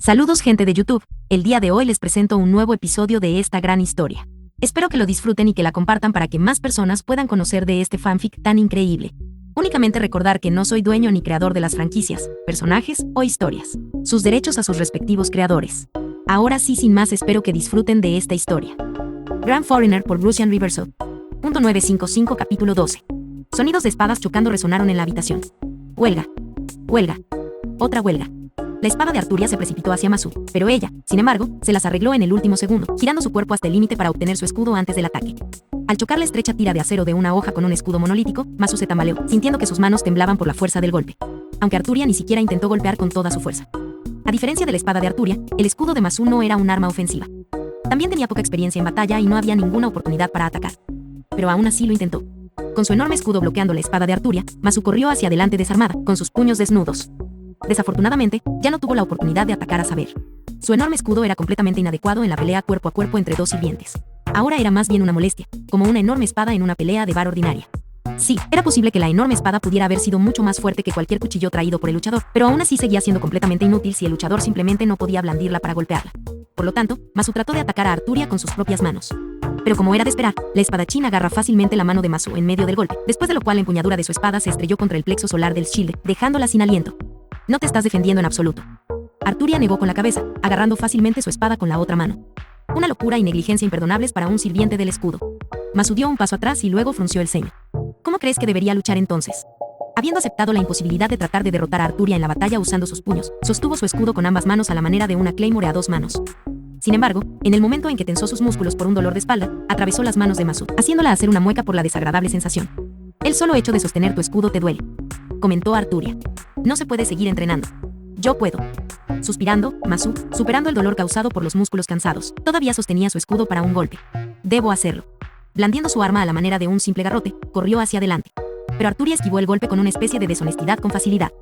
Saludos gente de YouTube, el día de hoy les presento un nuevo episodio de esta gran historia. Espero que lo disfruten y que la compartan para que más personas puedan conocer de este fanfic tan increíble. Únicamente recordar que no soy dueño ni creador de las franquicias, personajes o historias. Sus derechos a sus respectivos creadores. Ahora sí, sin más, espero que disfruten de esta historia. Grand Foreigner por Russian Riversoul. Punto 955 capítulo 12. Sonidos de espadas chocando resonaron en la habitación. Huelga. Huelga. Otra huelga. La espada de Arturia se precipitó hacia Masu, pero ella, sin embargo, se las arregló en el último segundo, girando su cuerpo hasta el límite para obtener su escudo antes del ataque. Al chocar la estrecha tira de acero de una hoja con un escudo monolítico, Masu se tambaleó, sintiendo que sus manos temblaban por la fuerza del golpe. Aunque Arturia ni siquiera intentó golpear con toda su fuerza. A diferencia de la espada de Arturia, el escudo de Masu no era un arma ofensiva. También tenía poca experiencia en batalla y no había ninguna oportunidad para atacar. Pero aún así lo intentó. Con su enorme escudo bloqueando la espada de Arturia, Masu corrió hacia adelante desarmada, con sus puños desnudos. Desafortunadamente, ya no tuvo la oportunidad de atacar a Saber. Su enorme escudo era completamente inadecuado en la pelea cuerpo a cuerpo entre dos sirvientes. Ahora era más bien una molestia, como una enorme espada en una pelea de bar ordinaria. Sí, era posible que la enorme espada pudiera haber sido mucho más fuerte que cualquier cuchillo traído por el luchador, pero aún así seguía siendo completamente inútil si el luchador simplemente no podía blandirla para golpearla. Por lo tanto, Masu trató de atacar a Arturia con sus propias manos. Pero como era de esperar, la espadachín agarra fácilmente la mano de Masu en medio del golpe, después de lo cual la empuñadura de su espada se estrelló contra el plexo solar del shield, dejándola sin aliento. No te estás defendiendo en absoluto. Arturia negó con la cabeza, agarrando fácilmente su espada con la otra mano. Una locura y negligencia imperdonables para un sirviente del escudo. Masu dio un paso atrás y luego frunció el ceño. ¿Cómo crees que debería luchar entonces? Habiendo aceptado la imposibilidad de tratar de derrotar a Arturia en la batalla usando sus puños, sostuvo su escudo con ambas manos a la manera de una claymore a dos manos. Sin embargo, en el momento en que tensó sus músculos por un dolor de espalda, atravesó las manos de Masu, haciéndola hacer una mueca por la desagradable sensación. El solo hecho de sostener tu escudo te duele, comentó Arturia. No se puede seguir entrenando. Yo puedo. Suspirando, Masu, superando el dolor causado por los músculos cansados, todavía sostenía su escudo para un golpe. Debo hacerlo. Blandiendo su arma a la manera de un simple garrote, corrió hacia adelante. Pero Arturia esquivó el golpe con una especie de deshonestidad con facilidad.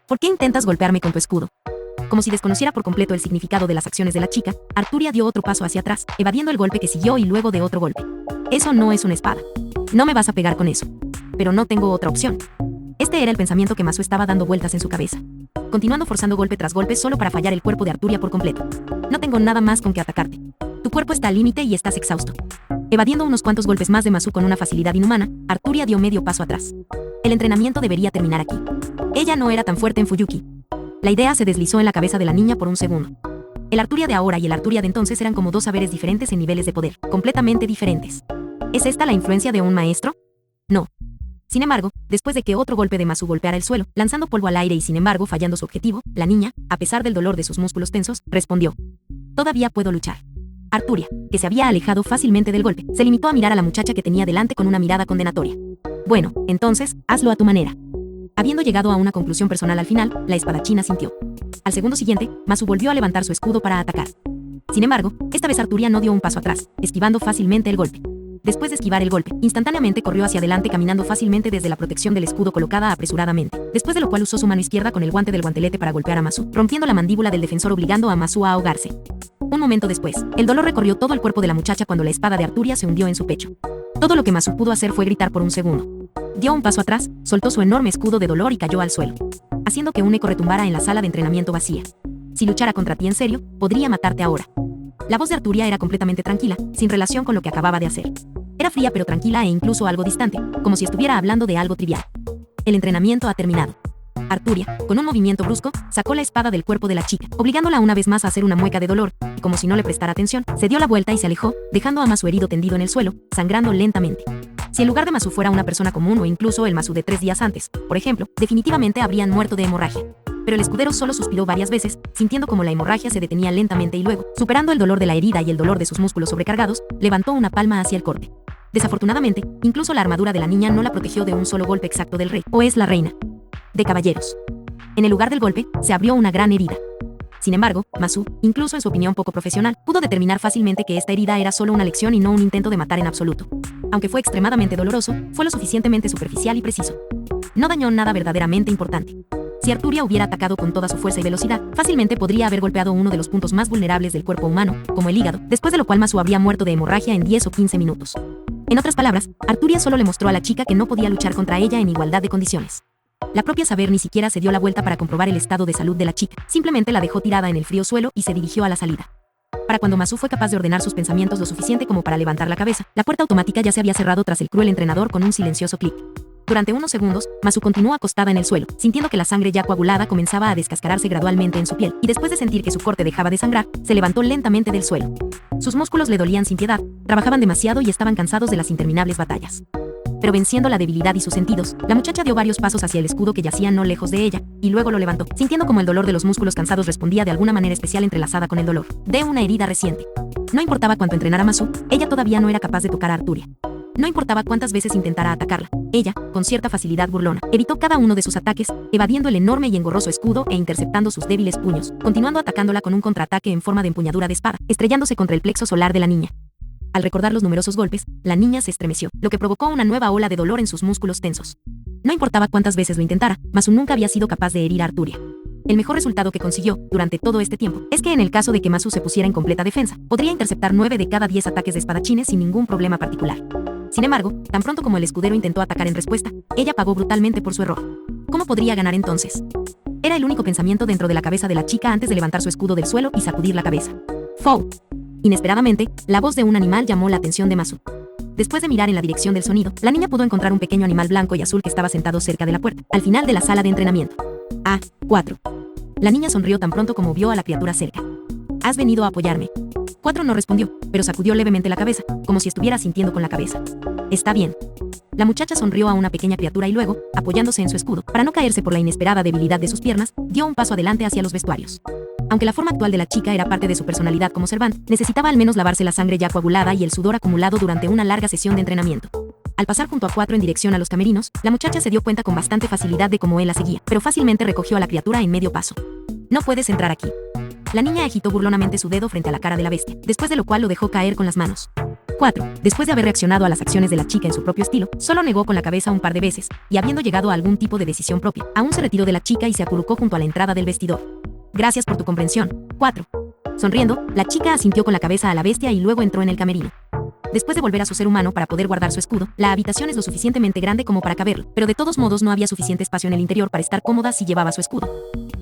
¿Por qué intentas golpearme con tu escudo? Como si desconociera por completo el significado de las acciones de la chica, Arturia dio otro paso hacia atrás, evadiendo el golpe que siguió y luego de otro golpe. Eso no es una espada. No me vas a pegar con eso. Pero no tengo otra opción. Este era el pensamiento que Masu estaba dando vueltas en su cabeza. Continuando forzando golpe tras golpe solo para fallar el cuerpo de Arturia por completo. No tengo nada más con que atacarte. Tu cuerpo está al límite y estás exhausto. Evadiendo unos cuantos golpes más de Masu con una facilidad inhumana, Arturia dio medio paso atrás. El entrenamiento debería terminar aquí. Ella no era tan fuerte en Fuyuki. La idea se deslizó en la cabeza de la niña por un segundo. El Arturia de ahora y el Arturia de entonces eran como dos saberes diferentes en niveles de poder, completamente diferentes. ¿Es esta la influencia de un maestro? No. Sin embargo, después de que otro golpe de Masu golpeara el suelo, lanzando polvo al aire y sin embargo fallando su objetivo, la niña, a pesar del dolor de sus músculos tensos, respondió. Todavía puedo luchar. Arturia, que se había alejado fácilmente del golpe, se limitó a mirar a la muchacha que tenía delante con una mirada condenatoria. Bueno, entonces, hazlo a tu manera. Habiendo llegado a una conclusión personal al final, la espadachina sintió. Al segundo siguiente, Masu volvió a levantar su escudo para atacar. Sin embargo, esta vez Arturia no dio un paso atrás, esquivando fácilmente el golpe. Después de esquivar el golpe, instantáneamente corrió hacia adelante caminando fácilmente desde la protección del escudo colocada apresuradamente, después de lo cual usó su mano izquierda con el guante del guantelete para golpear a Masu, rompiendo la mandíbula del defensor obligando a Masu a ahogarse. Un momento después, el dolor recorrió todo el cuerpo de la muchacha cuando la espada de Arturia se hundió en su pecho. Todo lo que Masu pudo hacer fue gritar por un segundo. Dio un paso atrás, soltó su enorme escudo de dolor y cayó al suelo, haciendo que un eco retumbara en la sala de entrenamiento vacía. Si luchara contra ti en serio, podría matarte ahora. La voz de Arturia era completamente tranquila, sin relación con lo que acababa de hacer. Era fría pero tranquila e incluso algo distante, como si estuviera hablando de algo trivial. El entrenamiento ha terminado. Arturia, con un movimiento brusco, sacó la espada del cuerpo de la chica, obligándola una vez más a hacer una mueca de dolor, y como si no le prestara atención, se dio la vuelta y se alejó, dejando a Masu herido tendido en el suelo, sangrando lentamente. Si en lugar de Masu fuera una persona común o incluso el Masu de 3 días antes, por ejemplo, definitivamente habrían muerto de hemorragia. Pero el escudero solo suspiró varias veces, sintiendo como la hemorragia se detenía lentamente y luego, superando el dolor de la herida y el dolor de sus músculos sobrecargados, levantó una palma hacia el corte. Desafortunadamente, incluso la armadura de la niña no la protegió de un solo golpe exacto del rey, o es la reina de caballeros. En el lugar del golpe, se abrió una gran herida. Sin embargo, Masu, incluso en su opinión poco profesional, pudo determinar fácilmente que esta herida era solo una lección y no un intento de matar en absoluto. Aunque fue extremadamente doloroso, fue lo suficientemente superficial y preciso. No dañó nada verdaderamente importante. Si Arturia hubiera atacado con toda su fuerza y velocidad, fácilmente podría haber golpeado uno de los puntos más vulnerables del cuerpo humano, como el hígado, después de lo cual Masu habría muerto de hemorragia en 10 o 15 minutos. En otras palabras, Arturia solo le mostró a la chica que no podía luchar contra ella en igualdad de condiciones. La propia Saber ni siquiera se dio la vuelta para comprobar el estado de salud de la chica, simplemente la dejó tirada en el frío suelo y se dirigió a la salida. Para cuando Masu fue capaz de ordenar sus pensamientos lo suficiente como para levantar la cabeza, la puerta automática ya se había cerrado tras el cruel entrenador con un silencioso clic. Durante unos segundos, Masu continuó acostada en el suelo, sintiendo que la sangre ya coagulada comenzaba a descascararse gradualmente en su piel, y después de sentir que su corte dejaba de sangrar, se levantó lentamente del suelo. Sus músculos le dolían sin piedad, trabajaban demasiado y estaban cansados de las interminables batallas. Pero venciendo la debilidad y sus sentidos, la muchacha dio varios pasos hacia el escudo que yacía no lejos de ella, y luego lo levantó, sintiendo como el dolor de los músculos cansados respondía de alguna manera especial entrelazada con el dolor de una herida reciente. No importaba cuánto entrenara Masu, ella todavía no era capaz de tocar a Arturia. No importaba cuántas veces intentara atacarla, ella, con cierta facilidad burlona, evitó cada uno de sus ataques, evadiendo el enorme y engorroso escudo e interceptando sus débiles puños, continuando atacándola con un contraataque en forma de empuñadura de espada, estrellándose contra el plexo solar de la niña. Al recordar los numerosos golpes, la niña se estremeció, lo que provocó una nueva ola de dolor en sus músculos tensos. No importaba cuántas veces lo intentara, Masu nunca había sido capaz de herir a Arturia. El mejor resultado que consiguió, durante todo este tiempo, es que en el caso de que Masu se pusiera en completa defensa, podría interceptar 9 de cada 10 ataques de espadachines sin ningún problema particular. Sin embargo, tan pronto como el escudero intentó atacar en respuesta, ella pagó brutalmente por su error. ¿Cómo podría ganar entonces? Era el único pensamiento dentro de la cabeza de la chica antes de levantar su escudo del suelo y sacudir la cabeza. ¡Fou! Inesperadamente, la voz de un animal llamó la atención de Masu. Después de mirar en la dirección del sonido, la niña pudo encontrar un pequeño animal blanco y azul que estaba sentado cerca de la puerta, al final de la sala de entrenamiento. Ah, 4. La niña sonrió tan pronto como vio a la criatura cerca. ¿Has venido a apoyarme? 4 no respondió, pero sacudió levemente la cabeza, como si estuviera sintiendo con la cabeza. Está bien. La muchacha sonrió a una pequeña criatura y luego, apoyándose en su escudo, para no caerse por la inesperada debilidad de sus piernas, dio un paso adelante hacia los vestuarios. Aunque la forma actual de la chica era parte de su personalidad como servante, necesitaba al menos lavarse la sangre ya coagulada y el sudor acumulado durante una larga sesión de entrenamiento. Al pasar junto a 4 en dirección a los camerinos, la muchacha se dio cuenta con bastante facilidad de cómo él la seguía, pero fácilmente recogió a la criatura en medio paso. No puedes entrar aquí. La niña agitó burlonamente su dedo frente a la cara de la bestia, después de lo cual lo dejó caer con las manos. 4. Después de haber reaccionado a las acciones de la chica en su propio estilo, solo negó con la cabeza un par de veces, y habiendo llegado a algún tipo de decisión propia, aún se retiró de la chica y se acurrucó junto a la entrada del vestidor. Gracias por tu comprensión. 4. Sonriendo, la chica asintió con la cabeza a la bestia y luego entró en el camerino. Después de volver a su ser humano para poder guardar su escudo, la habitación es lo suficientemente grande como para caberlo, pero de todos modos no había suficiente espacio en el interior para estar cómoda si llevaba su escudo.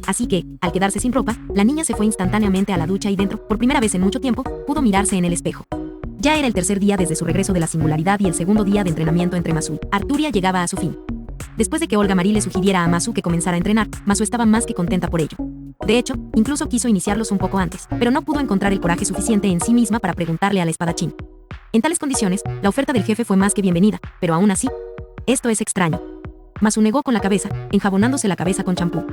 Así que, al quedarse sin ropa, la niña se fue instantáneamente a la ducha y dentro, por primera vez en mucho tiempo, pudo mirarse en el espejo. Ya era el tercer día desde su regreso de la singularidad y el segundo día de entrenamiento entre Masu y Arturia llegaba a su fin. Después de que Olga Marie le sugiriera a Masu que comenzara a entrenar, Masu estaba más que contenta por ello. De hecho, incluso quiso iniciarlos un poco antes, pero no pudo encontrar el coraje suficiente en sí misma para preguntarle al espadachín. En tales condiciones, la oferta del jefe fue más que bienvenida, pero aún así, esto es extraño. Masu negó con la cabeza, enjabonándose la cabeza con champú.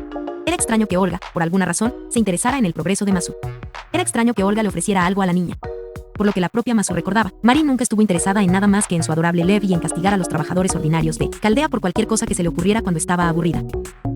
Era extraño que Olga, por alguna razón, se interesara en el progreso de Masu. Era extraño que Olga le ofreciera algo a la niña. Por lo que la propia Masu recordaba, Marie nunca estuvo interesada en nada más que en su adorable Lev y en castigar a los trabajadores ordinarios de Caldea por cualquier cosa que se le ocurriera cuando estaba aburrida.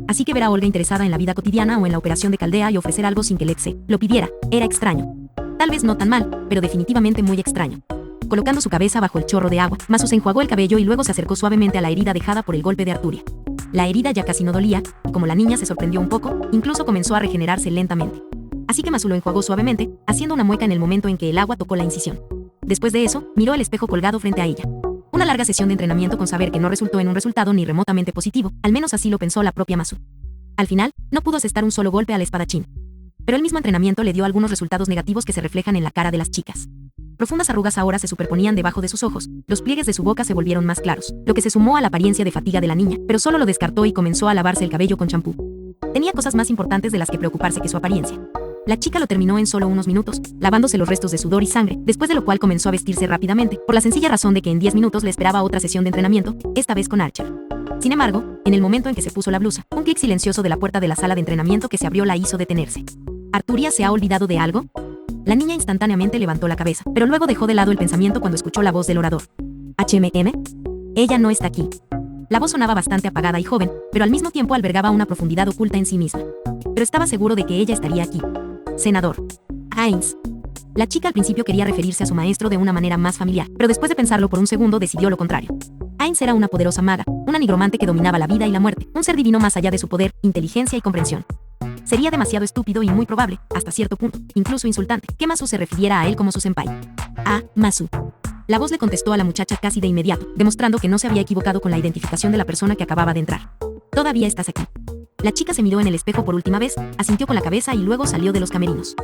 Así que ver a Olga interesada en la vida cotidiana o en la operación de Caldea y ofrecer algo sin que Lev se lo pidiera, era extraño. Tal vez no tan mal, pero definitivamente muy extraño. Colocando su cabeza bajo el chorro de agua, Masu se enjuagó el cabello y luego se acercó suavemente a la herida dejada por el golpe de Arturia. La herida ya casi no dolía, y como la niña se sorprendió un poco, incluso comenzó a regenerarse lentamente. Así que Masu lo enjuagó suavemente, haciendo una mueca en el momento en que el agua tocó la incisión. Después de eso, miró el espejo colgado frente a ella. Una larga sesión de entrenamiento con saber que no resultó en un resultado ni remotamente positivo, al menos así lo pensó la propia Masu. Al final, no pudo asestar un solo golpe al espadachín. Pero el mismo entrenamiento le dio algunos resultados negativos que se reflejan en la cara de las chicas. Profundas arrugas ahora se superponían debajo de sus ojos, los pliegues de su boca se volvieron más claros, lo que se sumó a la apariencia de fatiga de la niña, pero solo lo descartó y comenzó a lavarse el cabello con champú. Tenía cosas más importantes de las que preocuparse que su apariencia. La chica lo terminó en solo unos minutos, lavándose los restos de sudor y sangre, después de lo cual comenzó a vestirse rápidamente, por la sencilla razón de que en 10 minutos le esperaba otra sesión de entrenamiento, esta vez con Archer. Sin embargo, en el momento en que se puso la blusa, un clic silencioso de la puerta de la sala de entrenamiento que se abrió la hizo detenerse. ¿Arturia se ha olvidado de algo? La niña instantáneamente levantó la cabeza, pero luego dejó de lado el pensamiento cuando escuchó la voz del orador. ¿HMM? Ella no está aquí. La voz sonaba bastante apagada y joven, pero al mismo tiempo albergaba una profundidad oculta en sí misma. Pero estaba seguro de que ella estaría aquí. Senador. Heinz. La chica al principio quería referirse a su maestro de una manera más familiar, pero después de pensarlo por un segundo decidió lo contrario. Heinz era una poderosa maga, una nigromante que dominaba la vida y la muerte, un ser divino más allá de su poder, inteligencia y comprensión. Sería demasiado estúpido y muy probable, hasta cierto punto, incluso insultante, que Masu se refiriera a él como su senpai. Ah, Masu. La voz le contestó a la muchacha casi de inmediato, demostrando que no se había equivocado con la identificación de la persona que acababa de entrar. todavía estás aquí. La chica se miró en el espejo por última vez, asintió con la cabeza y luego salió de los camerinos.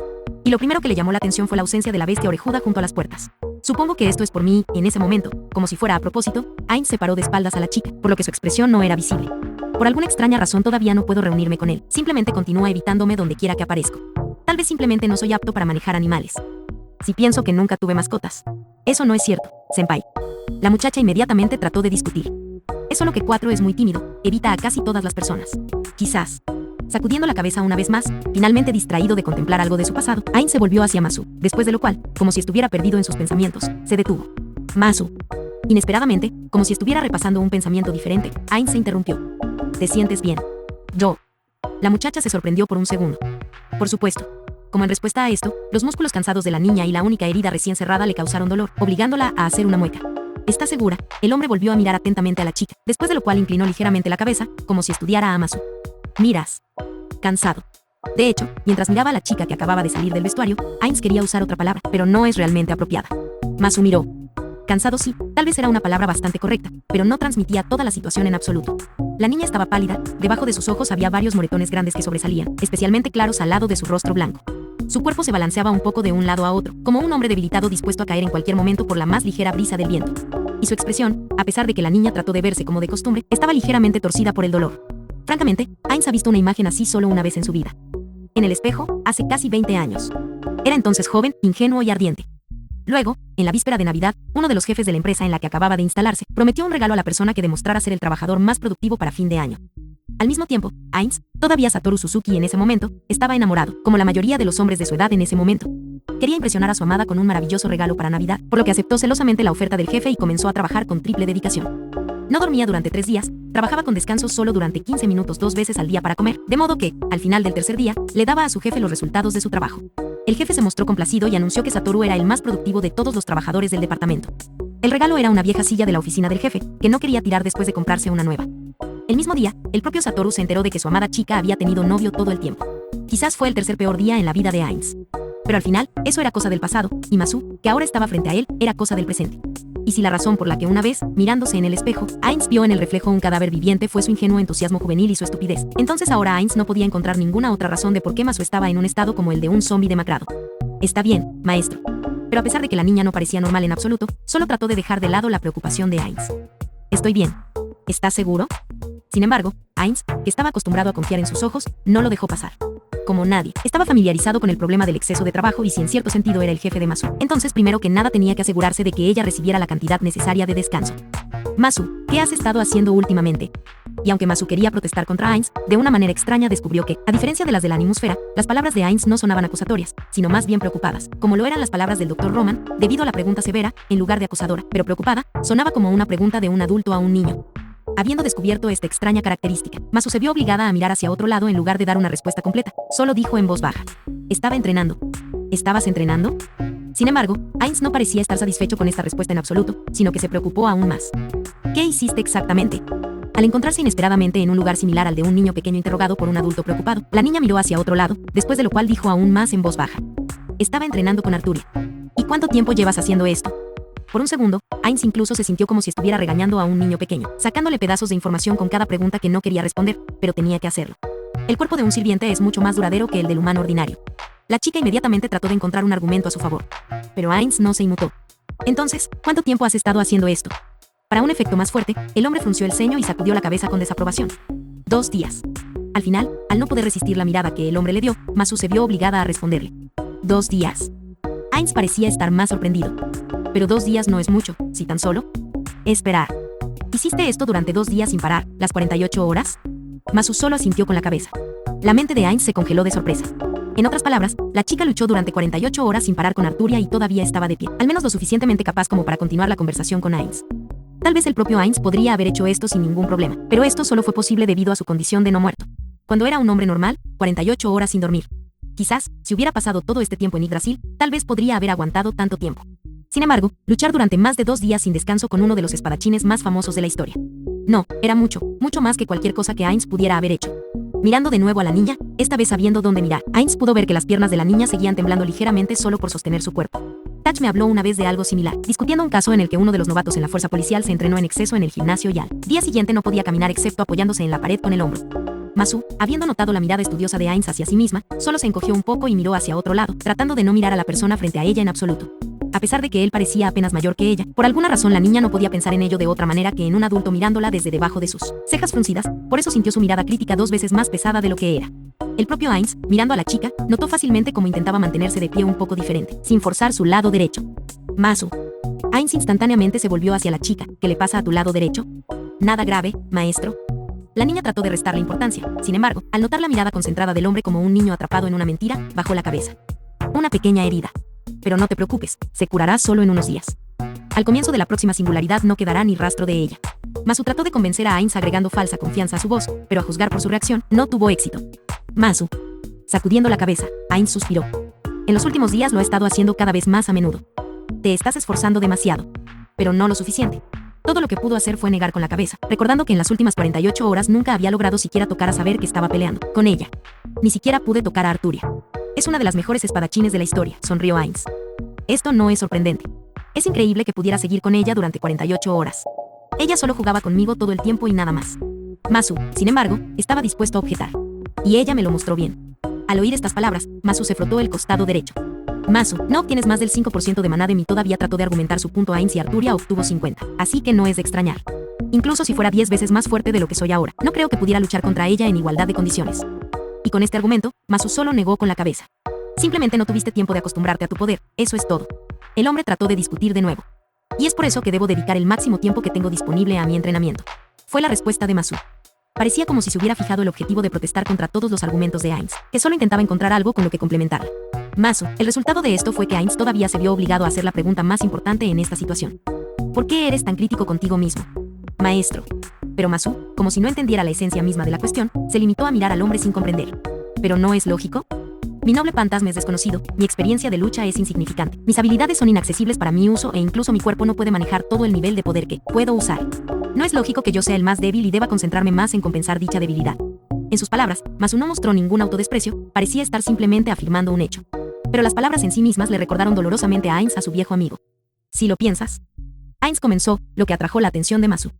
Y lo primero que le llamó la atención fue la ausencia de la bestia orejuda junto a las puertas. Supongo que esto es por mí, en ese momento, como si fuera a propósito, Ainz se paró de espaldas a la chica, por lo que su expresión no era visible. Por alguna extraña razón todavía no puedo reunirme con él, simplemente continúa evitándome donde quiera que aparezco. Tal vez simplemente no soy apto para manejar animales. Si pienso que nunca tuve mascotas. Eso no es cierto, senpai. La muchacha inmediatamente trató de discutir. Es solo que 4 es muy tímido, evita a casi todas las personas. Quizás. Sacudiendo la cabeza una vez más, finalmente distraído de contemplar algo de su pasado, Ainz se volvió hacia Masu, después de lo cual, como si estuviera perdido en sus pensamientos, se detuvo. Masu. Inesperadamente, como si estuviera repasando un pensamiento diferente, Ainz se interrumpió. ¿Te sientes bien? Yo. La muchacha se sorprendió por un segundo. Por supuesto. Como en respuesta a esto, los músculos cansados de la niña y la única herida recién cerrada le causaron dolor, obligándola a hacer una mueca. ¿Estás segura? El hombre volvió a mirar atentamente a la chica, después de lo cual inclinó ligeramente la cabeza, como si estudiara a Masu. Miras. Cansado. De hecho, mientras miraba a la chica que acababa de salir del vestuario, Ainz quería usar otra palabra, pero no es realmente apropiada. Masu miró. Cansado sí, tal vez era una palabra bastante correcta, pero no transmitía toda la situación en absoluto. La niña estaba pálida, debajo de sus ojos había varios moretones grandes que sobresalían, especialmente claros al lado de su rostro blanco. Su cuerpo se balanceaba un poco de un lado a otro, como un hombre debilitado dispuesto a caer en cualquier momento por la más ligera brisa del viento. Y su expresión, a pesar de que la niña trató de verse como de costumbre, estaba ligeramente torcida por el dolor. Francamente, Ainz ha visto una imagen así solo una vez en su vida. En el espejo, hace casi 20 años. Era entonces joven, ingenuo y ardiente. Luego, en la víspera de Navidad, uno de los jefes de la empresa en la que acababa de instalarse, prometió un regalo a la persona que demostrara ser el trabajador más productivo para fin de año. Al mismo tiempo, Ainz, todavía Satoru Suzuki en ese momento, estaba enamorado, como la mayoría de los hombres de su edad en ese momento. Quería impresionar a su amada con un maravilloso regalo para Navidad, por lo que aceptó celosamente la oferta del jefe y comenzó a trabajar con triple dedicación. No dormía durante 3 días, trabajaba con descanso solo durante 15 minutos 2 veces al día para comer, de modo que, al final del tercer día, le daba a su jefe los resultados de su trabajo. El jefe se mostró complacido y anunció que Satoru era el más productivo de todos los trabajadores del departamento. El regalo era una vieja silla de la oficina del jefe, que no quería tirar después de comprarse una nueva. El mismo día, el propio Satoru se enteró de que su amada chica había tenido novio todo el tiempo. Quizás fue el tercer peor día en la vida de Ainz. Pero al final, eso era cosa del pasado, y Masu, que ahora estaba frente a él, era cosa del presente. Y si la razón por la que una vez, mirándose en el espejo, Ainz vio en el reflejo un cadáver viviente fue su ingenuo entusiasmo juvenil y su estupidez, entonces ahora Ainz no podía encontrar ninguna otra razón de por qué Masu estaba en un estado como el de un zombi demacrado. Está bien, maestro. Pero a pesar de que la niña no parecía normal en absoluto, solo trató de dejar de lado la preocupación de Ainz. Estoy bien. ¿Estás seguro? Sin embargo, Ainz, que estaba acostumbrado a confiar en sus ojos, no lo dejó pasar. Como nadie, estaba familiarizado con el problema del exceso de trabajo y si en cierto sentido era el jefe de Masu, entonces primero que nada tenía que asegurarse de que ella recibiera la cantidad necesaria de descanso. Masu, ¿qué has estado haciendo últimamente? Y aunque Masu quería protestar contra Ainz, de una manera extraña descubrió que, a diferencia de las de la animusfera, las palabras de Ainz no sonaban acusatorias, sino más bien preocupadas, como lo eran las palabras del Dr. Roman, debido a la pregunta severa, en lugar de acusadora, pero preocupada, sonaba como una pregunta de un adulto a un niño. Habiendo descubierto esta extraña característica, Masu se vio obligada a mirar hacia otro lado en lugar de dar una respuesta completa. Solo dijo en voz baja. Estaba entrenando. ¿Estabas entrenando? Sin embargo, Ainz no parecía estar satisfecho con esta respuesta en absoluto, sino que se preocupó aún más. ¿Qué hiciste exactamente? Al encontrarse inesperadamente en un lugar similar al de un niño pequeño interrogado por un adulto preocupado, la niña miró hacia otro lado, después de lo cual dijo aún más en voz baja. Estaba entrenando con Arturia. ¿Y cuánto tiempo llevas haciendo esto? Por un segundo, Ainz incluso se sintió como si estuviera regañando a un niño pequeño, sacándole pedazos de información con cada pregunta que no quería responder, pero tenía que hacerlo. El cuerpo de un sirviente es mucho más duradero que el del humano ordinario. La chica inmediatamente trató de encontrar un argumento a su favor. Pero Ainz no se inmutó. Entonces, ¿cuánto tiempo has estado haciendo esto? Para un efecto más fuerte, el hombre frunció el ceño y sacudió la cabeza con desaprobación. 2 días. Al final, al no poder resistir la mirada que el hombre le dio, Masu se vio obligada a responderle. 2 días. Ainz parecía estar más sorprendido. Pero 2 días no es mucho, si tan solo. Esperar. ¿Hiciste esto durante 2 días sin parar, las 48 horas? Masu solo asintió con la cabeza. La mente de Ainz se congeló de sorpresa. En otras palabras, la chica luchó durante 48 horas sin parar con Arturia y todavía estaba de pie, al menos lo suficientemente capaz como para continuar la conversación con Ainz. Tal vez el propio Ainz podría haber hecho esto sin ningún problema, pero esto solo fue posible debido a su condición de no muerto. Cuando era un hombre normal, 48 horas sin dormir. Quizás, si hubiera pasado todo este tiempo en Yggdrasil, tal vez podría haber aguantado tanto tiempo. Sin embargo, luchar durante más de 2 días sin descanso con uno de los espadachines más famosos de la historia. No, era mucho, mucho más que cualquier cosa que Ainz pudiera haber hecho. Mirando de nuevo a la niña, esta vez sabiendo dónde mirar, Ainz pudo ver que las piernas de la niña seguían temblando ligeramente solo por sostener su cuerpo. Touch me habló una vez de algo similar, discutiendo un caso en el que uno de los novatos en la fuerza policial se entrenó en exceso en el gimnasio y al día siguiente no podía caminar excepto apoyándose en la pared con el hombro. Masu, habiendo notado la mirada estudiosa de Ainz hacia sí misma, solo se encogió un poco y miró hacia otro lado, tratando de no mirar a la persona frente a ella en absoluto. A pesar de que él parecía apenas mayor que ella, por alguna razón la niña no podía pensar en ello de otra manera que en un adulto mirándola desde debajo de sus cejas fruncidas, por eso sintió su mirada crítica 2 veces más pesada de lo que era. El propio Ainz, mirando a la chica, notó fácilmente cómo intentaba mantenerse de pie un poco diferente, sin forzar su lado derecho. Masu. Ainz instantáneamente se volvió hacia la chica. ¿Qué le pasa a tu lado derecho? Nada grave, maestro. La niña trató de restarle importancia. Sin embargo, al notar la mirada concentrada del hombre como un niño atrapado en una mentira, bajó la cabeza. Una pequeña herida. Pero no te preocupes, se curará solo en unos días. Al comienzo de la próxima singularidad no quedará ni rastro de ella. Masu trató de convencer a Ainz agregando falsa confianza a su voz, pero a juzgar por su reacción, no tuvo éxito. Masu. Sacudiendo la cabeza, Ainz suspiró. En los últimos días lo ha estado haciendo cada vez más a menudo. Te estás esforzando demasiado. Pero no lo suficiente. Todo lo que pudo hacer fue negar con la cabeza, recordando que en las últimas 48 horas nunca había logrado siquiera tocar a saber que estaba peleando con ella. Ni siquiera pude tocar a Arturia. Es una de las mejores espadachines de la historia, sonrió Ainz. Esto no es sorprendente. Es increíble que pudiera seguir con ella durante 48 horas. Ella solo jugaba conmigo todo el tiempo y nada más. Masu, sin embargo, estaba dispuesto a objetar. Y ella me lo mostró bien. Al oír estas palabras, Masu se frotó el costado derecho. Masu, no obtienes más del 5% de maná de mí. Todavía trató de argumentar su punto. Ainz y Arturia obtuvo 50, así que no es de extrañar. Incluso si fuera 10 veces más fuerte de lo que soy ahora, no creo que pudiera luchar contra ella en igualdad de condiciones. Y con este argumento, Masu solo negó con la cabeza. Simplemente no tuviste tiempo de acostumbrarte a tu poder, eso es todo. El hombre trató de discutir de nuevo. Y es por eso que debo dedicar el máximo tiempo que tengo disponible a mi entrenamiento. Fue la respuesta de Masu. Parecía como si se hubiera fijado el objetivo de protestar contra todos los argumentos de Ainz, que solo intentaba encontrar algo con lo que complementarla. Masu, el resultado de esto fue que Ainz todavía se vio obligado a hacer la pregunta más importante en esta situación. ¿Por qué eres tan crítico contigo mismo? Maestro. Pero Masu, como si no entendiera la esencia misma de la cuestión, se limitó a mirar al hombre sin comprender. ¿Pero no es lógico? Mi noble fantasma es desconocido, mi experiencia de lucha es insignificante, mis habilidades son inaccesibles para mi uso e incluso mi cuerpo no puede manejar todo el nivel de poder que puedo usar. No es lógico que yo sea el más débil y deba concentrarme más en compensar dicha debilidad. En sus palabras, Masu no mostró ningún autodesprecio, parecía estar simplemente afirmando un hecho. Pero las palabras en sí mismas le recordaron dolorosamente a Ainz a su viejo amigo. Si lo piensas. Ainz comenzó, lo que atrajo la atención de Masu.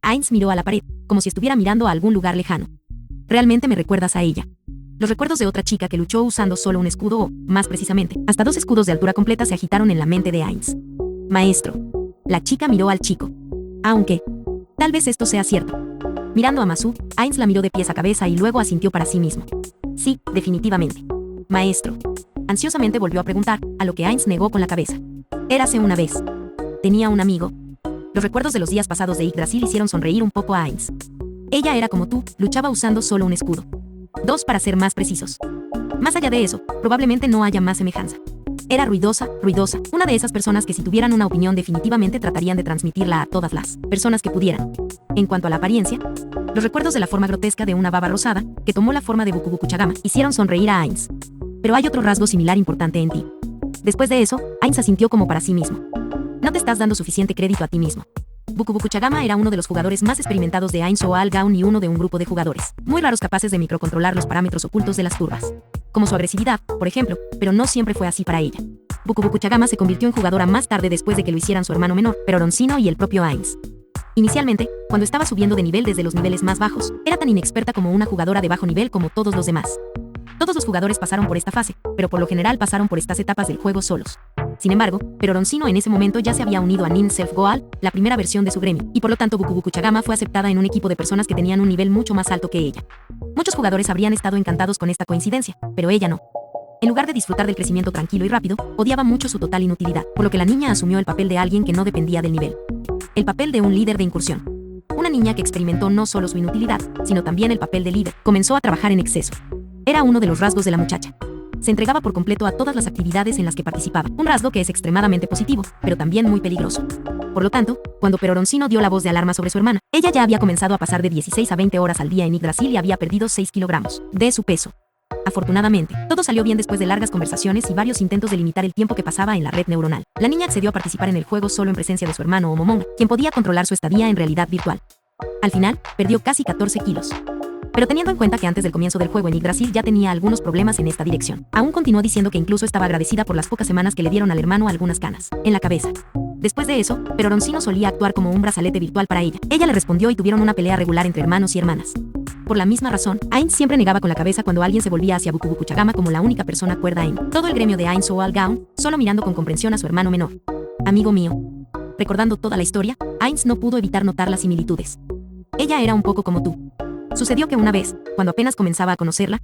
Ainz miró a la pared, como si estuviera mirando a algún lugar lejano. Realmente me recuerdas a ella. Los recuerdos de otra chica que luchó usando solo un escudo o, más precisamente, hasta 2 escudos de altura completa se agitaron en la mente de Ainz. Maestro. La chica miró al chico. Aunque, tal vez esto sea cierto. Mirando a Masu, Ainz la miró de pies a cabeza y luego asintió para sí mismo. Sí, definitivamente. Maestro. Ansiosamente volvió a preguntar, a lo que Ainz negó con la cabeza. Érase una vez. Tenía un amigo. Los recuerdos de los días pasados de Yggdrasil hicieron sonreír un poco a Ainz. Ella era como tú, luchaba usando solo un escudo. 2 para ser más precisos. Más allá de eso, probablemente no haya más semejanza. Era ruidosa, una de esas personas que si tuvieran una opinión definitivamente tratarían de transmitirla a todas las personas que pudieran. En cuanto a la apariencia, los recuerdos de la forma grotesca de una baba rosada, que tomó la forma de Bukubukuchagama, hicieron sonreír a Ainz. Pero hay otro rasgo similar importante en ti. Después de eso, Ainz asintió como para sí mismo. No te estás dando suficiente crédito a ti mismo. Bukubukuchagama era uno de los jugadores más experimentados de Ainz o Al Gaun y uno de un grupo de jugadores, muy raros capaces de microcontrolar los parámetros ocultos de las turbas. Como su agresividad, por ejemplo, pero no siempre fue así para ella. Bukubukuchagama se convirtió en jugadora más tarde después de que lo hicieran su hermano menor, pero Oroncino y el propio Ainz. Inicialmente, cuando estaba subiendo de nivel desde los niveles más bajos, era tan inexperta como una jugadora de bajo nivel como todos los demás. Todos los jugadores pasaron por esta fase, pero por lo general pasaron por estas etapas del juego solos. Sin embargo, pero Oroncino en ese momento ya se había unido a Nin Self Goal, la primera versión de su gremio, y por lo tanto Bukubukuchagama fue aceptada en un equipo de personas que tenían un nivel mucho más alto que ella. Muchos jugadores habrían estado encantados con esta coincidencia, pero ella no. En lugar de disfrutar del crecimiento tranquilo y rápido, odiaba mucho su total inutilidad, por lo que la niña asumió el papel de alguien que no dependía del nivel. El papel de un líder de incursión. Una niña que experimentó no solo su inutilidad, sino también el papel de líder, comenzó a trabajar en exceso. Era uno de los rasgos de la muchacha. Se entregaba por completo a todas las actividades en las que participaba, un rasgo que es extremadamente positivo, pero también muy peligroso. Por lo tanto, cuando Peroroncino dio la voz de alarma sobre su hermana, ella ya había comenzado a pasar de 16 a 20 horas al día en Yggdrasil y había perdido 6 kilogramos de su peso. Afortunadamente, todo salió bien después de largas conversaciones y varios intentos de limitar el tiempo que pasaba en la red neuronal. La niña accedió a participar en el juego solo en presencia de su hermano Momonga, quien podía controlar su estadía en realidad virtual. Al final, perdió casi 14 kilos. Pero teniendo en cuenta que antes del comienzo del juego en Yggdrasil ya tenía algunos problemas en esta dirección, aún continuó diciendo que incluso estaba agradecida por las pocas semanas que le dieron al hermano algunas canas en la cabeza. Después de eso, pero Roncino solía actuar como un brazalete virtual para ella. Ella le respondió y tuvieron una pelea regular entre hermanos y hermanas. Por la misma razón, Ainz siempre negaba con la cabeza cuando alguien se volvía hacia Buku Buku Chagama como la única persona cuerda en todo el gremio de Ainz o Al Gaun, solo mirando con comprensión a su hermano menor. Amigo mío. Recordando toda la historia, Ainz no pudo evitar notar las similitudes. Ella era un poco como tú. Sucedió que una vez, cuando apenas comenzaba a conocerla,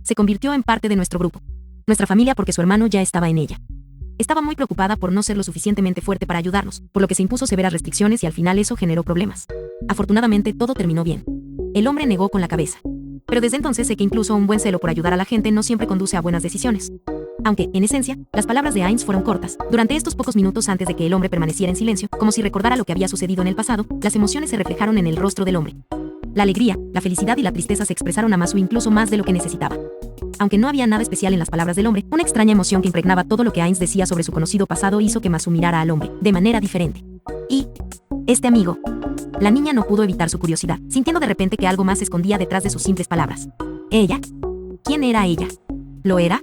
se convirtió en parte de nuestro grupo, nuestra familia, porque su hermano ya estaba en ella. Estaba muy preocupada por no ser lo suficientemente fuerte para ayudarnos, por lo que se impuso severas restricciones y al final eso generó problemas. Afortunadamente todo terminó bien. El hombre negó con la cabeza. Pero desde entonces sé que incluso un buen celo por ayudar a la gente no siempre conduce a buenas decisiones. Aunque, en esencia, las palabras de Ainz fueron cortas. Durante estos pocos minutos antes de que el hombre permaneciera en silencio, como si recordara lo que había sucedido en el pasado, las emociones se reflejaron en el rostro del hombre. La alegría, la felicidad y la tristeza se expresaron a Masu incluso más de lo que necesitaba. Aunque no había nada especial en las palabras del hombre, una extraña emoción que impregnaba todo lo que Ainz decía sobre su conocido pasado hizo que Masu mirara al hombre, de manera diferente. Y... este amigo. La niña no pudo evitar su curiosidad, sintiendo de repente que algo más se escondía detrás de sus simples palabras. ¿Ella? ¿Quién era ella? ¿Lo era?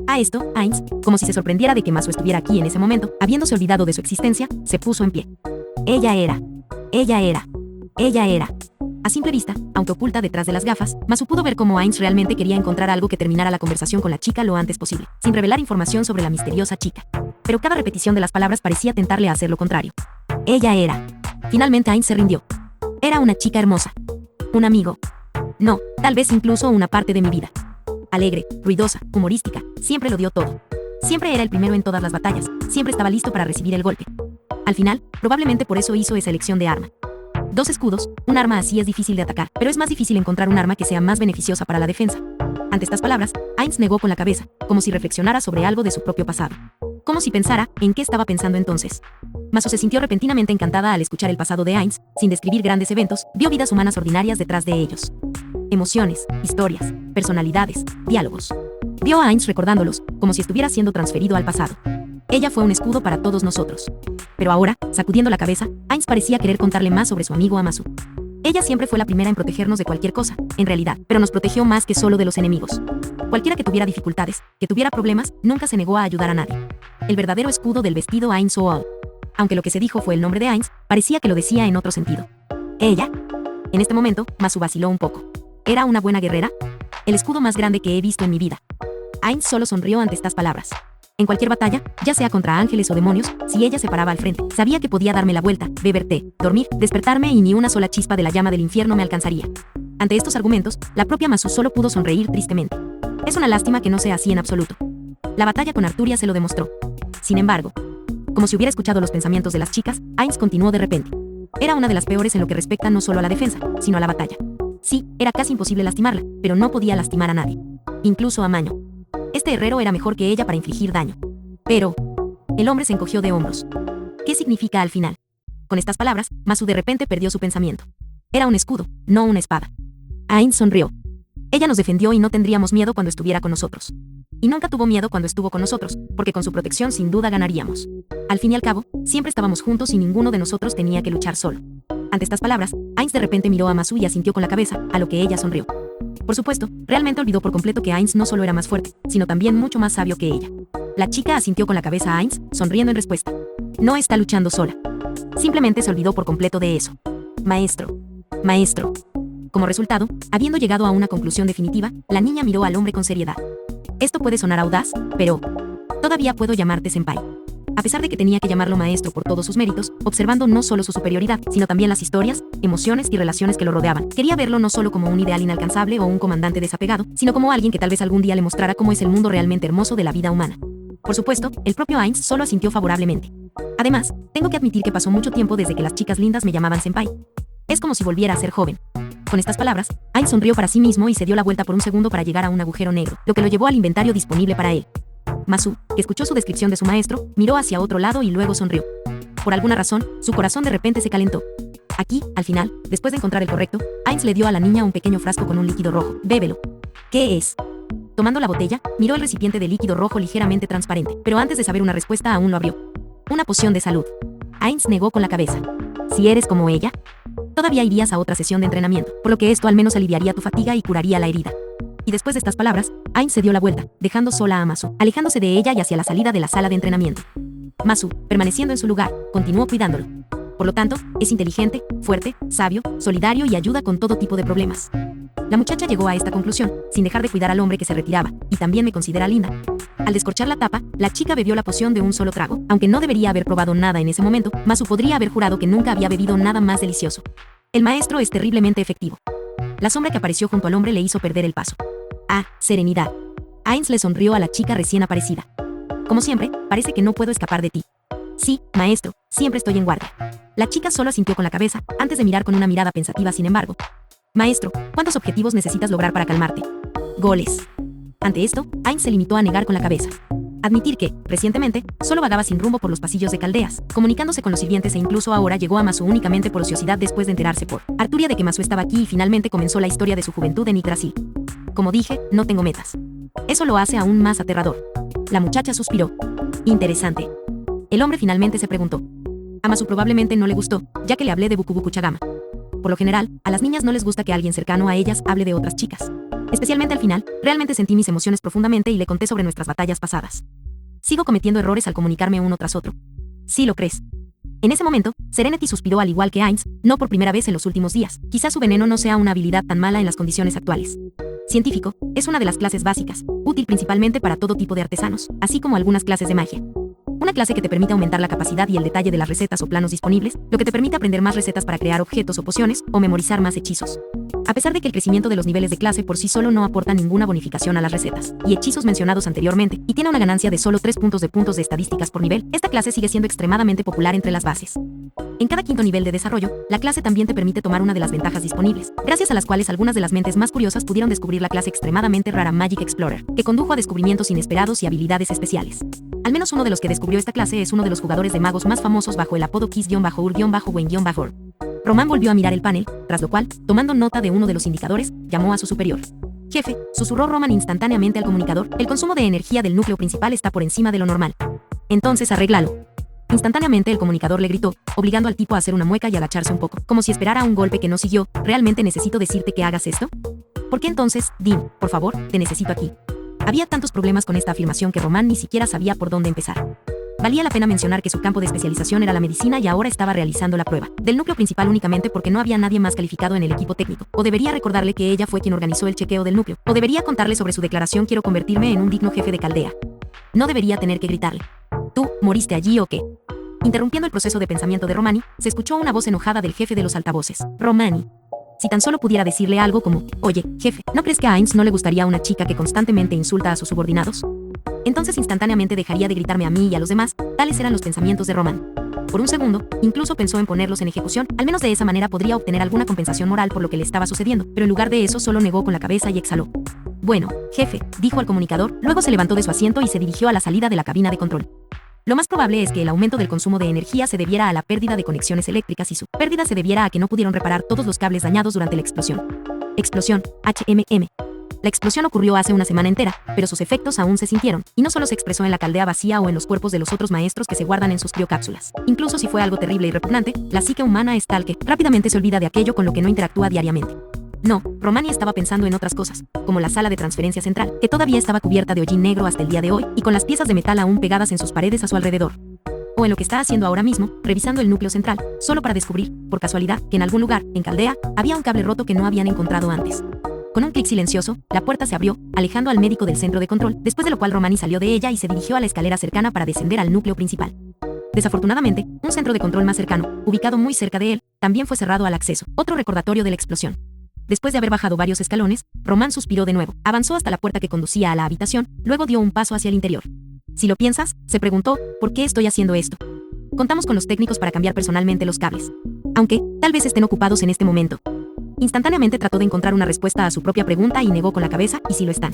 A esto, Ainz, como si se sorprendiera de que Masu estuviera aquí en ese momento, habiéndose olvidado de su existencia, se puso en pie. Ella era. Ella era. Ella era. A simple vista, aunque oculta detrás de las gafas, Masu pudo ver cómo Ainz realmente quería encontrar algo que terminara la conversación con la chica lo antes posible, sin revelar información sobre la misteriosa chica. Pero cada repetición de las palabras parecía tentarle a hacer lo contrario. Ella era. Finalmente Ainz se rindió. Era una chica hermosa. Un amigo. No, tal vez incluso una parte de mi vida. Alegre, ruidosa, humorística, siempre lo dio todo. Siempre era el primero en todas las batallas, siempre estaba listo para recibir el golpe. Al final, probablemente por eso hizo esa elección de arma. 2 escudos, un arma así es difícil de atacar, pero es más difícil encontrar un arma que sea más beneficiosa para la defensa. Ante estas palabras, Ainz negó con la cabeza, como si reflexionara sobre algo de su propio pasado. Como si pensara, ¿en qué estaba pensando entonces? Masu se sintió repentinamente encantada al escuchar el pasado de Ainz, sin describir grandes eventos, vio vidas humanas ordinarias detrás de ellos. Emociones, historias, personalidades, diálogos. Vio a Ainz recordándolos, como si estuviera siendo transferido al pasado. Ella fue un escudo para todos nosotros. Pero ahora, sacudiendo la cabeza, Ainz parecía querer contarle más sobre su amigo a Masu. Ella siempre fue la primera en protegernos de cualquier cosa, en realidad, pero nos protegió más que solo de los enemigos. Cualquiera que tuviera dificultades, que tuviera problemas, nunca se negó a ayudar a nadie. El verdadero escudo del vestido Ainz Oal. Aunque lo que se dijo fue el nombre de Ainz, parecía que lo decía en otro sentido. ¿Ella? En este momento, Masu vaciló un poco. ¿Era una buena guerrera? El escudo más grande que he visto en mi vida. Ainz solo sonrió ante estas palabras. En cualquier batalla, ya sea contra ángeles o demonios, si ella se paraba al frente, sabía que podía darme la vuelta, beber té, dormir, despertarme y ni una sola chispa de la llama del infierno me alcanzaría. Ante estos argumentos, la propia Masu solo pudo sonreír tristemente. Es una lástima que no sea así en absoluto. La batalla con Arturia se lo demostró. Sin embargo, como si hubiera escuchado los pensamientos de las chicas, Ainz continuó de repente. Era una de las peores en lo que respecta no solo a la defensa, sino a la batalla. Sí, era casi imposible lastimarla, pero no podía lastimar a nadie. Incluso a Maño. Este herrero era mejor que ella para infligir daño. Pero... el hombre se encogió de hombros. ¿Qué significa al final? Con estas palabras, Masu de repente perdió su pensamiento. Era un escudo, no una espada. Ainz sonrió. Ella nos defendió y no tendríamos miedo cuando estuviera con nosotros. Y nunca tuvo miedo cuando estuvo con nosotros, porque con su protección sin duda ganaríamos. Al fin y al cabo, siempre estábamos juntos y ninguno de nosotros tenía que luchar solo. Ante estas palabras, Ainz de repente miró a Masu y asintió con la cabeza, a lo que ella sonrió. Por supuesto, realmente olvidó por completo que Ainz no solo era más fuerte, sino también mucho más sabio que ella. La chica asintió con la cabeza a Ainz, sonriendo en respuesta. No está luchando sola. Simplemente se olvidó por completo de eso. Maestro. Maestro. Como resultado, habiendo llegado a una conclusión definitiva, la niña miró al hombre con seriedad. Esto puede sonar audaz, pero... todavía puedo llamarte senpai. A pesar de que tenía que llamarlo maestro por todos sus méritos, observando no solo su superioridad, sino también las historias, emociones y relaciones que lo rodeaban, quería verlo no solo como un ideal inalcanzable o un comandante desapegado, sino como alguien que tal vez algún día le mostrara cómo es el mundo realmente hermoso de la vida humana. Por supuesto, el propio Ainz solo asintió favorablemente. Además, tengo que admitir que pasó mucho tiempo desde que las chicas lindas me llamaban senpai. Es como si volviera a ser joven. Con estas palabras, Ainz sonrió para sí mismo y se dio la vuelta por un segundo para llegar a un agujero negro, lo que lo llevó al inventario disponible para él. Masu, que escuchó su descripción de su maestro, miró hacia otro lado y luego sonrió. Por alguna razón, su corazón de repente se calentó. Aquí, al final, después de encontrar el correcto, Ainz le dio a la niña un pequeño frasco con un líquido rojo. Bébelo. ¿Qué es? Tomando la botella, miró el recipiente de líquido rojo ligeramente transparente, pero antes de saber una respuesta aún lo abrió. Una poción de salud. Ainz negó con la cabeza. Si eres como ella. Todavía irías a otra sesión de entrenamiento, por lo que esto al menos aliviaría tu fatiga y curaría la herida. Y después de estas palabras, Ainz se dio la vuelta, dejando sola a Masu, alejándose de ella y hacia la salida de la sala de entrenamiento. Masu, permaneciendo en su lugar, continuó cuidándolo. Por lo tanto, es inteligente, fuerte, sabio, solidario y ayuda con todo tipo de problemas. La muchacha llegó a esta conclusión, sin dejar de cuidar al hombre que se retiraba, y también me considera linda. Al descorchar la tapa, la chica bebió la poción de un solo trago. Aunque no debería haber probado nada en ese momento, Masu podría haber jurado que nunca había bebido nada más delicioso. El maestro es terriblemente efectivo. La sombra que apareció junto al hombre le hizo perder el paso. Ah, serenidad. Ainz le sonrió a la chica recién aparecida. Como siempre, parece que no puedo escapar de ti. Sí, maestro, siempre estoy en guardia. La chica solo asintió con la cabeza, antes de mirar con una mirada pensativa sin embargo. Maestro, ¿cuántos objetivos necesitas lograr para calmarte? Goles. Ante esto, Ainz se limitó a negar con la cabeza. Admitir que, recientemente, solo vagaba sin rumbo por los pasillos de Caldeas, comunicándose con los sirvientes e incluso ahora llegó a Masu únicamente por ociosidad después de enterarse por Arturia de que Masu estaba aquí y finalmente comenzó la historia de su juventud en Yggdrasil. Como dije, no tengo metas. Eso lo hace aún más aterrador. La muchacha suspiró. Interesante. El hombre finalmente se preguntó. A Masu probablemente no le gustó, ya que le hablé de Buku Buku Chagama. Por lo general, a las niñas no les gusta que alguien cercano a ellas hable de otras chicas. Especialmente al final, realmente sentí mis emociones profundamente y le conté sobre nuestras batallas pasadas. Sigo cometiendo errores al comunicarme uno tras otro. ¿Sí lo crees? En ese momento, Serenity suspiró al igual que Ainz, no por primera vez en los últimos días. Quizás su veneno no sea una habilidad tan mala en las condiciones actuales. Científico, es una de las clases básicas, útil principalmente para todo tipo de artesanos, así como algunas clases de magia. Una clase que te permite aumentar la capacidad y el detalle de las recetas o planos disponibles, lo que te permite aprender más recetas para crear objetos o pociones, o memorizar más hechizos. A pesar de que el crecimiento de los niveles de clase por sí solo no aporta ninguna bonificación a las recetas y hechizos mencionados anteriormente, y tiene una ganancia de solo 3 puntos de estadísticas por nivel, esta clase sigue siendo extremadamente popular entre las bases. En cada quinto nivel de desarrollo, la clase también te permite tomar una de las ventajas disponibles, gracias a las cuales algunas de las mentes más curiosas pudieron descubrir la clase extremadamente rara Magic Explorer, que condujo a descubrimientos inesperados y habilidades especiales. Al menos uno de los que descubrió esta clase es uno de los jugadores de magos más famosos bajo el apodo Kiss-Ur-Wayne-Or. Román volvió a mirar el panel, tras lo cual, tomando nota de uno de los indicadores, llamó a su superior. Jefe, susurró Roman instantáneamente al comunicador, el consumo de energía del núcleo principal está por encima de lo normal. Entonces arréglalo. Instantáneamente el comunicador le gritó, obligando al tipo a hacer una mueca y agacharse un poco, como si esperara un golpe que no siguió. ¿Realmente necesito decirte que hagas esto? ¿Por qué entonces, dime, por favor, te necesito aquí? Había tantos problemas con esta afirmación que Román ni siquiera sabía por dónde empezar. Valía la pena mencionar que su campo de especialización era la medicina y ahora estaba realizando la prueba del núcleo principal únicamente porque no había nadie más calificado en el equipo técnico. O debería recordarle que ella fue quien organizó el chequeo del núcleo. O debería contarle sobre su declaración quiero convertirme en un digno jefe de Caldea. No debería tener que gritarle. ¿Tú, moriste allí o qué? Interrumpiendo el proceso de pensamiento de Romani, se escuchó una voz enojada del jefe de los altavoces. Romani. Si tan solo pudiera decirle algo como, oye, jefe, ¿no crees que a Ainz no le gustaría una chica que constantemente insulta a sus subordinados? Entonces instantáneamente dejaría de gritarme a mí y a los demás. Tales eran los pensamientos de Román. Por un segundo, incluso pensó en ponerlos en ejecución, al menos de esa manera podría obtener alguna compensación moral por lo que le estaba sucediendo, pero en lugar de eso solo negó con la cabeza y exhaló. Bueno, jefe, dijo al comunicador, luego se levantó de su asiento y se dirigió a la salida de la cabina de control. Lo más probable es que el aumento del consumo de energía se debiera a la pérdida de conexiones eléctricas y su pérdida se debiera a que no pudieron reparar todos los cables dañados durante la explosión. Explosión, HMM. La explosión ocurrió hace una semana entera, pero sus efectos aún se sintieron, y no solo se expresó en la caldea vacía o en los cuerpos de los otros maestros que se guardan en sus criocápsulas. Incluso si fue algo terrible y repugnante, la psique humana es tal que rápidamente se olvida de aquello con lo que no interactúa diariamente. No, Romani estaba pensando en otras cosas, como la sala de transferencia central, que todavía estaba cubierta de hollín negro hasta el día de hoy, y con las piezas de metal aún pegadas en sus paredes a su alrededor. O en lo que está haciendo ahora mismo, revisando el núcleo central, solo para descubrir, por casualidad, que en algún lugar, en Caldea, había un cable roto que no habían encontrado antes. Con un clic silencioso, la puerta se abrió, alejando al médico del centro de control, después de lo cual Romani salió de ella y se dirigió a la escalera cercana para descender al núcleo principal. Desafortunadamente, un centro de control más cercano, ubicado muy cerca de él, también fue cerrado al acceso, otro recordatorio de la explosión. Después de haber bajado varios escalones, Román suspiró de nuevo, avanzó hasta la puerta que conducía a la habitación, luego dio un paso hacia el interior. Si lo piensas, se preguntó, ¿por qué estoy haciendo esto? Contamos con los técnicos para cambiar personalmente los cables. Aunque, tal vez estén ocupados en este momento. Instantáneamente trató de encontrar una respuesta a su propia pregunta y negó con la cabeza, y sí lo están.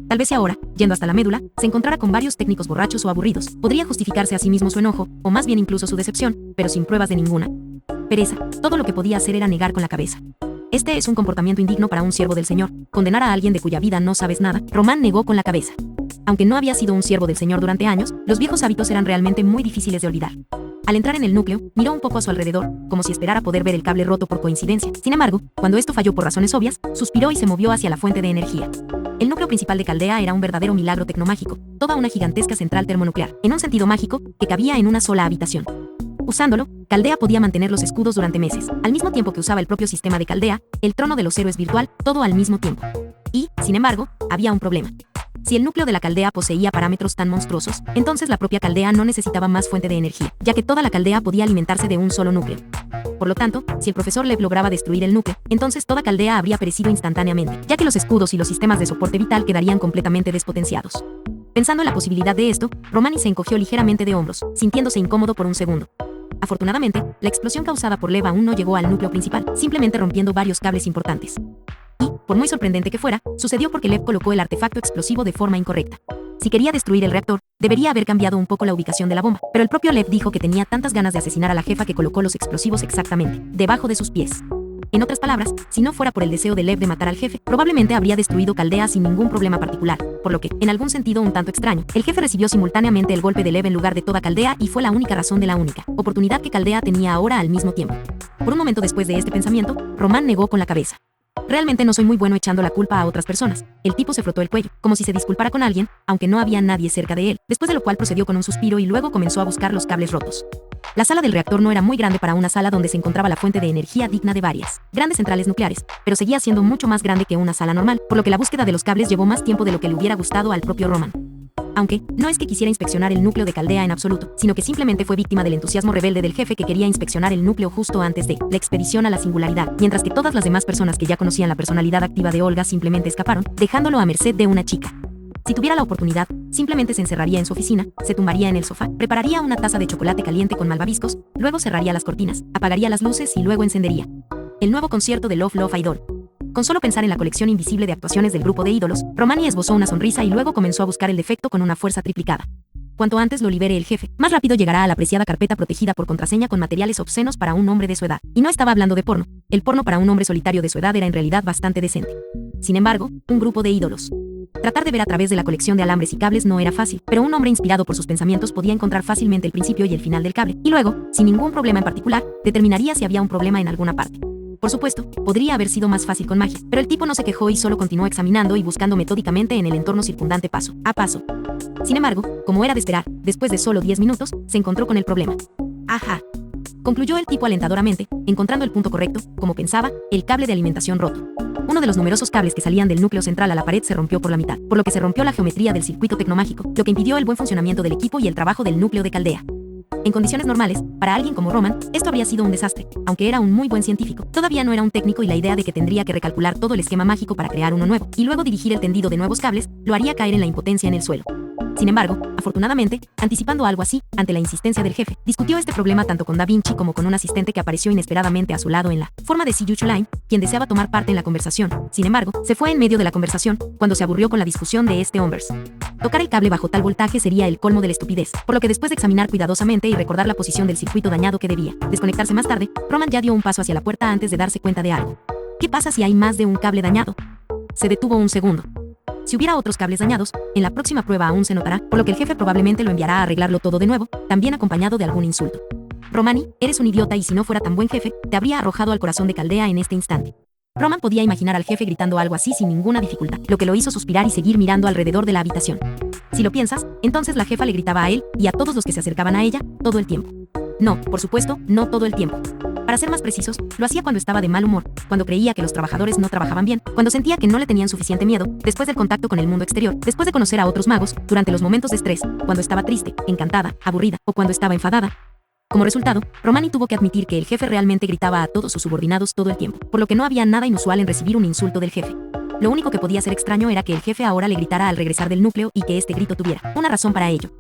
Tal vez si ahora, yendo hasta la médula, se encontrara con varios técnicos borrachos o aburridos, podría justificarse a sí mismo su enojo, o más bien incluso su decepción, pero sin pruebas de ninguna. Pereza, todo lo que podía hacer era negar con la cabeza. Este es un comportamiento indigno para un siervo del Señor. Condenar a alguien de cuya vida no sabes nada. Román negó con la cabeza. Aunque no había sido un siervo del Señor durante años, los viejos hábitos eran realmente muy difíciles de olvidar. Al entrar en el núcleo, miró un poco a su alrededor, como si esperara poder ver el cable roto por coincidencia. Sin embargo, cuando esto falló por razones obvias, suspiró y se movió hacia la fuente de energía. El núcleo principal de Caldea era un verdadero milagro tecnomágico, toda una gigantesca central termonuclear, en un sentido mágico, que cabía en una sola habitación. Usándolo, Caldea podía mantener los escudos durante meses, al mismo tiempo que usaba el propio sistema de Caldea, el trono de los héroes virtual, todo al mismo tiempo. Y, sin embargo, había un problema. Si el núcleo de la Caldea poseía parámetros tan monstruosos, entonces la propia Caldea no necesitaba más fuente de energía, ya que toda la Caldea podía alimentarse de un solo núcleo. Por lo tanto, si el profesor Lev lograba destruir el núcleo, entonces toda Caldea habría perecido instantáneamente, ya que los escudos y los sistemas de soporte vital quedarían completamente despotenciados. Pensando en la posibilidad de esto, Romani se encogió ligeramente de hombros, sintiéndose incómodo por un segundo. Afortunadamente, la explosión causada por Lev aún no llegó al núcleo principal, simplemente rompiendo varios cables importantes. Y, por muy sorprendente que fuera, sucedió porque Lev colocó el artefacto explosivo de forma incorrecta. Si quería destruir el reactor, debería haber cambiado un poco la ubicación de la bomba, pero el propio Lev dijo que tenía tantas ganas de asesinar a la jefa que colocó los explosivos exactamente debajo de sus pies. En otras palabras, si no fuera por el deseo de Lev de matar al jefe, probablemente habría destruido Caldea sin ningún problema particular, por lo que, en algún sentido un tanto extraño, el jefe recibió simultáneamente el golpe de Lev en lugar de toda Caldea y fue la única razón de la única oportunidad que Caldea tenía ahora al mismo tiempo. Por un momento después de este pensamiento, Román negó con la cabeza. Realmente no soy muy bueno echando la culpa a otras personas. El tipo se frotó el cuello, como si se disculpara con alguien, aunque no había nadie cerca de él, después de lo cual procedió con un suspiro y luego comenzó a buscar los cables rotos. La sala del reactor no era muy grande para una sala donde se encontraba la fuente de energía digna de varias grandes centrales nucleares, pero seguía siendo mucho más grande que una sala normal, por lo que la búsqueda de los cables llevó más tiempo de lo que le hubiera gustado al propio Roman. Aunque, no es que quisiera inspeccionar el núcleo de Caldea en absoluto, sino que simplemente fue víctima del entusiasmo rebelde del jefe que quería inspeccionar el núcleo justo antes de la expedición a la singularidad, mientras que todas las demás personas que ya conocían la personalidad activa de Olga simplemente escaparon, dejándolo a merced de una chica. Si tuviera la oportunidad, simplemente se encerraría en su oficina, se tumbaría en el sofá, prepararía una taza de chocolate caliente con malvaviscos, luego cerraría las cortinas, apagaría las luces y luego encendería el nuevo concierto de Love Love Idol. Con solo pensar en la colección invisible de actuaciones del grupo de ídolos, Romani esbozó una sonrisa y luego comenzó a buscar el defecto con una fuerza triplicada. Cuanto antes lo libere el jefe, más rápido llegará a la apreciada carpeta protegida por contraseña con materiales obscenos para un hombre de su edad. Y no estaba hablando de porno. El porno para un hombre solitario de su edad era en realidad bastante decente. Sin embargo, un grupo de ídolos. Tratar de ver a través de la colección de alambres y cables no era fácil, pero un hombre inspirado por sus pensamientos podía encontrar fácilmente el principio y el final del cable, y luego, sin ningún problema en particular, determinaría si había un problema en alguna parte. Por supuesto, podría haber sido más fácil con magia, pero el tipo no se quejó y solo continuó examinando y buscando metódicamente en el entorno circundante paso a paso. Sin embargo, como era de esperar, después de solo 10 minutos, se encontró con el problema. ¡Ajá!, concluyó el tipo alentadoramente, encontrando el punto correcto, como pensaba, el cable de alimentación roto. Uno de los numerosos cables que salían del núcleo central a la pared se rompió por la mitad, por lo que se rompió la geometría del circuito tecnomágico, lo que impidió el buen funcionamiento del equipo y el trabajo del núcleo de Caldea. En condiciones normales, para alguien como Roman, esto habría sido un desastre, aunque era un muy buen científico. Todavía no era un técnico y la idea de que tendría que recalcular todo el esquema mágico para crear uno nuevo, y luego dirigir el tendido de nuevos cables, lo haría caer en la impotencia en el suelo. Sin embargo, afortunadamente, anticipando algo así, ante la insistencia del jefe, discutió este problema tanto con Da Vinci como con un asistente que apareció inesperadamente a su lado en la forma de Siyu Chulain, quien deseaba tomar parte en la conversación. Sin embargo, se fue en medio de la conversación, cuando se aburrió con la discusión de este hombre. Tocar el cable bajo tal voltaje sería el colmo de la estupidez, por lo que después de examinar cuidadosamente y recordar la posición del circuito dañado que debía desconectarse más tarde, Roman ya dio un paso hacia la puerta antes de darse cuenta de algo. ¿Qué pasa si hay más de un cable dañado? Se detuvo un segundo. Si hubiera otros cables dañados, en la próxima prueba aún se notará, por lo que el jefe probablemente lo enviará a arreglarlo todo de nuevo, también acompañado de algún insulto. Romani, eres un idiota y si no fuera tan buen jefe, te habría arrojado al corazón de Caldea en este instante. Roman podía imaginar al jefe gritando algo así sin ninguna dificultad, lo que lo hizo suspirar y seguir mirando alrededor de la habitación. Si lo piensas, entonces la jefa le gritaba a él y a todos los que se acercaban a ella, todo el tiempo. No, por supuesto, no todo el tiempo. Para ser más precisos, lo hacía cuando estaba de mal humor, cuando creía que los trabajadores no trabajaban bien, cuando sentía que no le tenían suficiente miedo, después del contacto con el mundo exterior, después de conocer a otros magos, durante los momentos de estrés, cuando estaba triste, encantada, aburrida, o cuando estaba enfadada. Como resultado, Romani tuvo que admitir que el jefe realmente gritaba a todos sus subordinados todo el tiempo, por lo que no había nada inusual en recibir un insulto del jefe. Lo único que podía ser extraño era que el jefe ahora le gritara al regresar del núcleo y que este grito tuviera una razón para ello.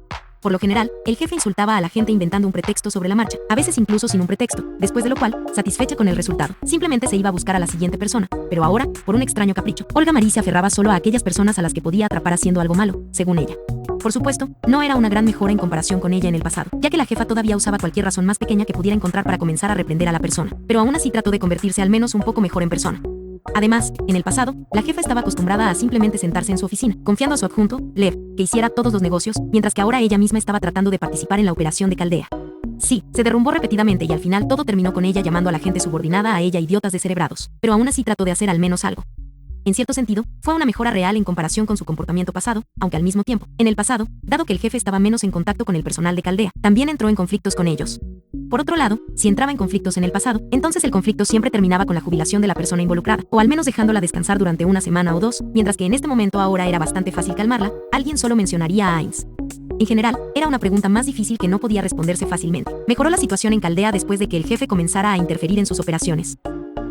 Por lo general, el jefe insultaba a la gente inventando un pretexto sobre la marcha, a veces incluso sin un pretexto, después de lo cual, satisfecha con el resultado, simplemente se iba a buscar a la siguiente persona. Pero ahora, por un extraño capricho, Olga Marie se aferraba solo a aquellas personas a las que podía atrapar haciendo algo malo, según ella. Por supuesto, no era una gran mejora en comparación con ella en el pasado, ya que la jefa todavía usaba cualquier razón más pequeña que pudiera encontrar para comenzar a reprender a la persona, pero aún así trató de convertirse al menos un poco mejor en persona. Además, en el pasado, la jefa estaba acostumbrada a simplemente sentarse en su oficina, confiando a su adjunto, Lev, que hiciera todos los negocios, mientras que ahora ella misma estaba tratando de participar en la operación de Caldea. Sí, se derrumbó repetidamente y al final todo terminó con ella llamando a la gente subordinada a ella idiotas descerebrados, pero aún así trató de hacer al menos algo. En cierto sentido, fue una mejora real en comparación con su comportamiento pasado, aunque al mismo tiempo, en el pasado, dado que el jefe estaba menos en contacto con el personal de Caldea, también entró en conflictos con ellos. Por otro lado, si entraba en conflictos en el pasado, entonces el conflicto siempre terminaba con la jubilación de la persona involucrada, o al menos dejándola descansar durante una semana o dos, mientras que en este momento ahora era bastante fácil calmarla, alguien solo mencionaría a Ainz. En general, era una pregunta más difícil que no podía responderse fácilmente. Mejoró la situación en Caldea después de que el jefe comenzara a interferir en sus operaciones.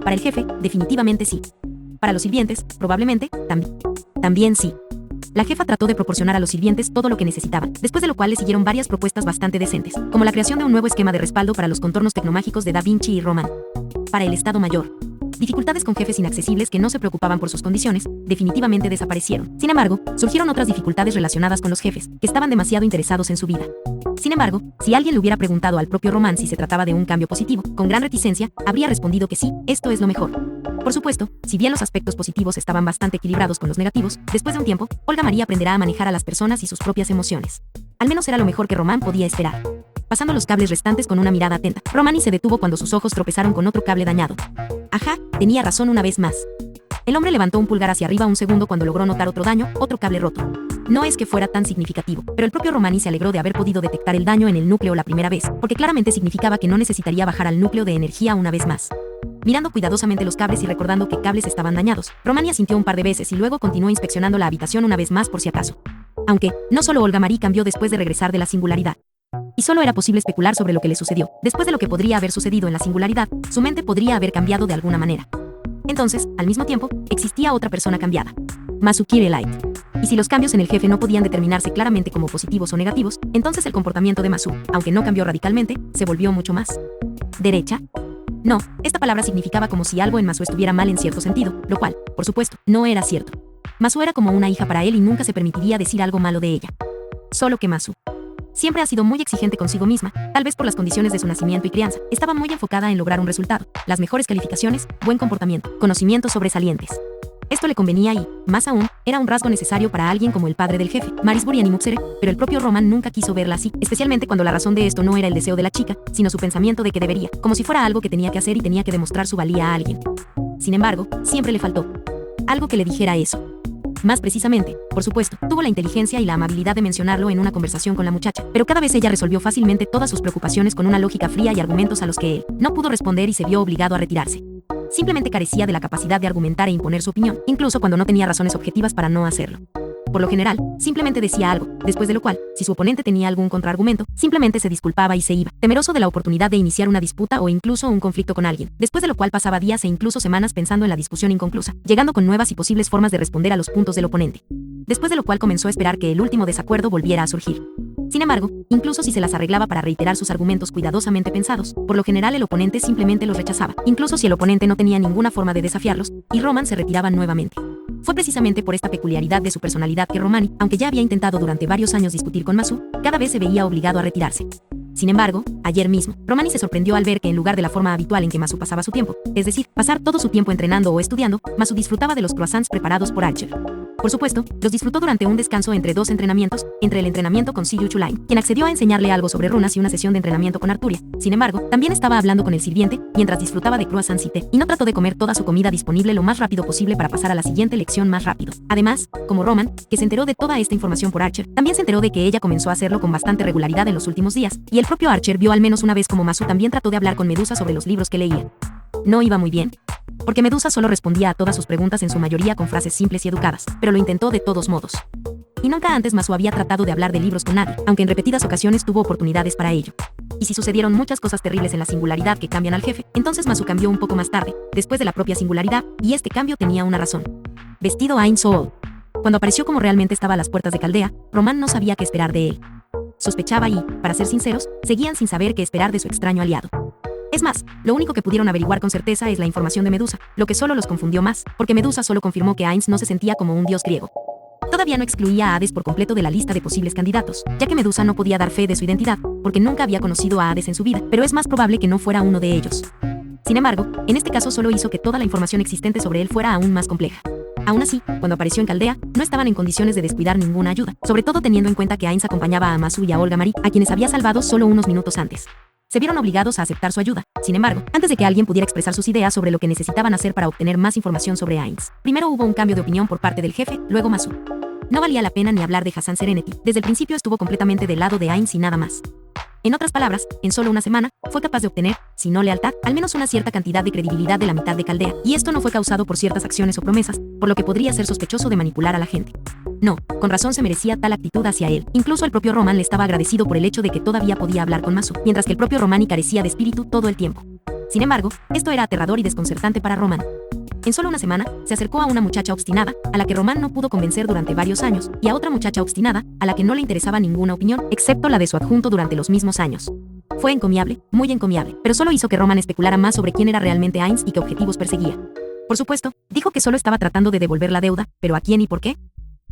Para el jefe, definitivamente sí. Para los sirvientes, probablemente, también sí. La jefa trató de proporcionar a los sirvientes todo lo que necesitaban, después de lo cual le siguieron varias propuestas bastante decentes, como la creación de un nuevo esquema de respaldo para los contornos tecnomágicos de Da Vinci y Roman. Para el Estado Mayor, dificultades con jefes inaccesibles que no se preocupaban por sus condiciones, definitivamente desaparecieron. Sin embargo, surgieron otras dificultades relacionadas con los jefes, que estaban demasiado interesados en su vida. Sin embargo, si alguien le hubiera preguntado al propio Roman si se trataba de un cambio positivo, con gran reticencia, habría respondido que sí, esto es lo mejor. Por supuesto, si bien los aspectos positivos estaban bastante equilibrados con los negativos, después de un tiempo, Olga María aprenderá a manejar a las personas y sus propias emociones. Al menos era lo mejor que Roman podía esperar. Pasando los cables restantes con una mirada atenta, Romani se detuvo cuando sus ojos tropezaron con otro cable dañado. Ajá, tenía razón una vez más. El hombre levantó un pulgar hacia arriba un segundo cuando logró notar otro daño, otro cable roto. No es que fuera tan significativo, pero el propio Romani se alegró de haber podido detectar el daño en el núcleo la primera vez, porque claramente significaba que no necesitaría bajar al núcleo de energía una vez más. Mirando cuidadosamente los cables y recordando que cables estaban dañados, Romani asintió un par de veces y luego continuó inspeccionando la habitación una vez más por si acaso. Aunque, no solo Olga Marie cambió después de regresar de la singularidad. Y solo era posible especular sobre lo que le sucedió. Después de lo que podría haber sucedido en la singularidad, su mente podría haber cambiado de alguna manera. Entonces, al mismo tiempo, existía otra persona cambiada. Masu Kirelight. Y si los cambios en el jefe no podían determinarse claramente como positivos o negativos, entonces el comportamiento de Masu, aunque no cambió radicalmente, se volvió mucho más derecha. No, esta palabra significaba como si algo en Masu estuviera mal en cierto sentido, lo cual, por supuesto, no era cierto. Masu era como una hija para él y nunca se permitiría decir algo malo de ella. Solo que Masu siempre ha sido muy exigente consigo misma, tal vez por las condiciones de su nacimiento y crianza. Estaba muy enfocada en lograr un resultado, las mejores calificaciones, buen comportamiento, conocimientos sobresalientes. Esto le convenía y, más aún, era un rasgo necesario para alguien como el padre del jefe, Maris Burianimuxere, pero el propio Roman nunca quiso verla así, especialmente cuando la razón de esto no era el deseo de la chica, sino su pensamiento de que debería, como si fuera algo que tenía que hacer y tenía que demostrar su valía a alguien. Sin embargo, siempre le faltó algo que le dijera eso. Más precisamente, por supuesto, tuvo la inteligencia y la amabilidad de mencionarlo en una conversación con la muchacha, pero cada vez ella resolvió fácilmente todas sus preocupaciones con una lógica fría y argumentos a los que él no pudo responder y se vio obligado a retirarse. Simplemente carecía de la capacidad de argumentar e imponer su opinión, incluso cuando no tenía razones objetivas para no hacerlo. Por lo general, simplemente decía algo, después de lo cual, si su oponente tenía algún contraargumento, simplemente se disculpaba y se iba, temeroso de la oportunidad de iniciar una disputa o incluso un conflicto con alguien, después de lo cual pasaba días e incluso semanas pensando en la discusión inconclusa, llegando con nuevas y posibles formas de responder a los puntos del oponente. Después de lo cual comenzó a esperar que el último desacuerdo volviera a surgir. Sin embargo, incluso si se las arreglaba para reiterar sus argumentos cuidadosamente pensados, por lo general el oponente simplemente los rechazaba, incluso si el oponente no tenía ninguna forma de desafiarlos, y Roman se retiraba nuevamente. Fue precisamente por esta peculiaridad de su personalidad que Romani, aunque ya había intentado durante varios años discutir con Masu, cada vez se veía obligado a retirarse. Sin embargo, ayer mismo, Romani se sorprendió al ver que en lugar de la forma habitual en que Masu pasaba su tiempo, es decir, pasar todo su tiempo entrenando o estudiando, Masu disfrutaba de los croissants preparados por Archer. Por supuesto, los disfrutó durante un descanso entre dos entrenamientos, entre el entrenamiento con Siyu Chulain, quien accedió a enseñarle algo sobre runas y una sesión de entrenamiento con Arturia. Sin embargo, también estaba hablando con el sirviente, mientras disfrutaba de croissants y té, y no trató de comer toda su comida disponible lo más rápido posible para pasar a la siguiente lección más rápido. Además, como Roman, que se enteró de toda esta información por Archer, también se enteró de que ella comenzó a hacerlo con bastante regularidad en los últimos días, y el propio Archer vio al menos una vez como Masu también trató de hablar con Medusa sobre los libros que leía. No iba muy bien, porque Medusa solo respondía a todas sus preguntas en su mayoría con frases simples y educadas, pero lo intentó de todos modos. Y nunca antes Masu había tratado de hablar de libros con nadie, aunque en repetidas ocasiones tuvo oportunidades para ello. Y si sucedieron muchas cosas terribles en la singularidad que cambian al jefe, entonces Masu cambió un poco más tarde, después de la propia singularidad, y este cambio tenía una razón. Vestido Ain Soul. Cuando apareció como realmente estaba a las puertas de Caldea, Roman no sabía qué esperar de él. Sospechaba y, para ser sinceros, seguían sin saber qué esperar de su extraño aliado. Es más, lo único que pudieron averiguar con certeza es la información de Medusa, lo que solo los confundió más, porque Medusa solo confirmó que Ainz no se sentía como un dios griego. Todavía no excluía a Hades por completo de la lista de posibles candidatos, ya que Medusa no podía dar fe de su identidad, porque nunca había conocido a Hades en su vida, pero es más probable que no fuera uno de ellos. Sin embargo, en este caso solo hizo que toda la información existente sobre él fuera aún más compleja. Aún así, cuando apareció en Caldea, no estaban en condiciones de descuidar ninguna ayuda, sobre todo teniendo en cuenta que Ainz acompañaba a Masu y a Olga Marie, a quienes había salvado solo unos minutos antes. Se vieron obligados a aceptar su ayuda. Sin embargo, antes de que alguien pudiera expresar sus ideas sobre lo que necesitaban hacer para obtener más información sobre Ainz, primero hubo un cambio de opinión por parte del jefe, luego Masu. No valía la pena ni hablar de Hassan Serenity. Desde el principio estuvo completamente del lado de Ainz y nada más. En otras palabras, en solo una semana, fue capaz de obtener, si no lealtad, al menos una cierta cantidad de credibilidad de la mitad de Caldea, y esto no fue causado por ciertas acciones o promesas, por lo que podría ser sospechoso de manipular a la gente. No, con razón se merecía tal actitud hacia él. Incluso el propio Roman le estaba agradecido por el hecho de que todavía podía hablar con Masu, mientras que el propio Romani carecía de espíritu todo el tiempo. Sin embargo, esto era aterrador y desconcertante para Roman. En solo una semana, se acercó a una muchacha obstinada, a la que Roman no pudo convencer durante varios años, y a otra muchacha obstinada, a la que no le interesaba ninguna opinión, excepto la de su adjunto durante los mismos años. Fue encomiable, muy encomiable, pero solo hizo que Roman especulara más sobre quién era realmente Ainz y qué objetivos perseguía. Por supuesto, dijo que solo estaba tratando de devolver la deuda, pero ¿a quién y por qué?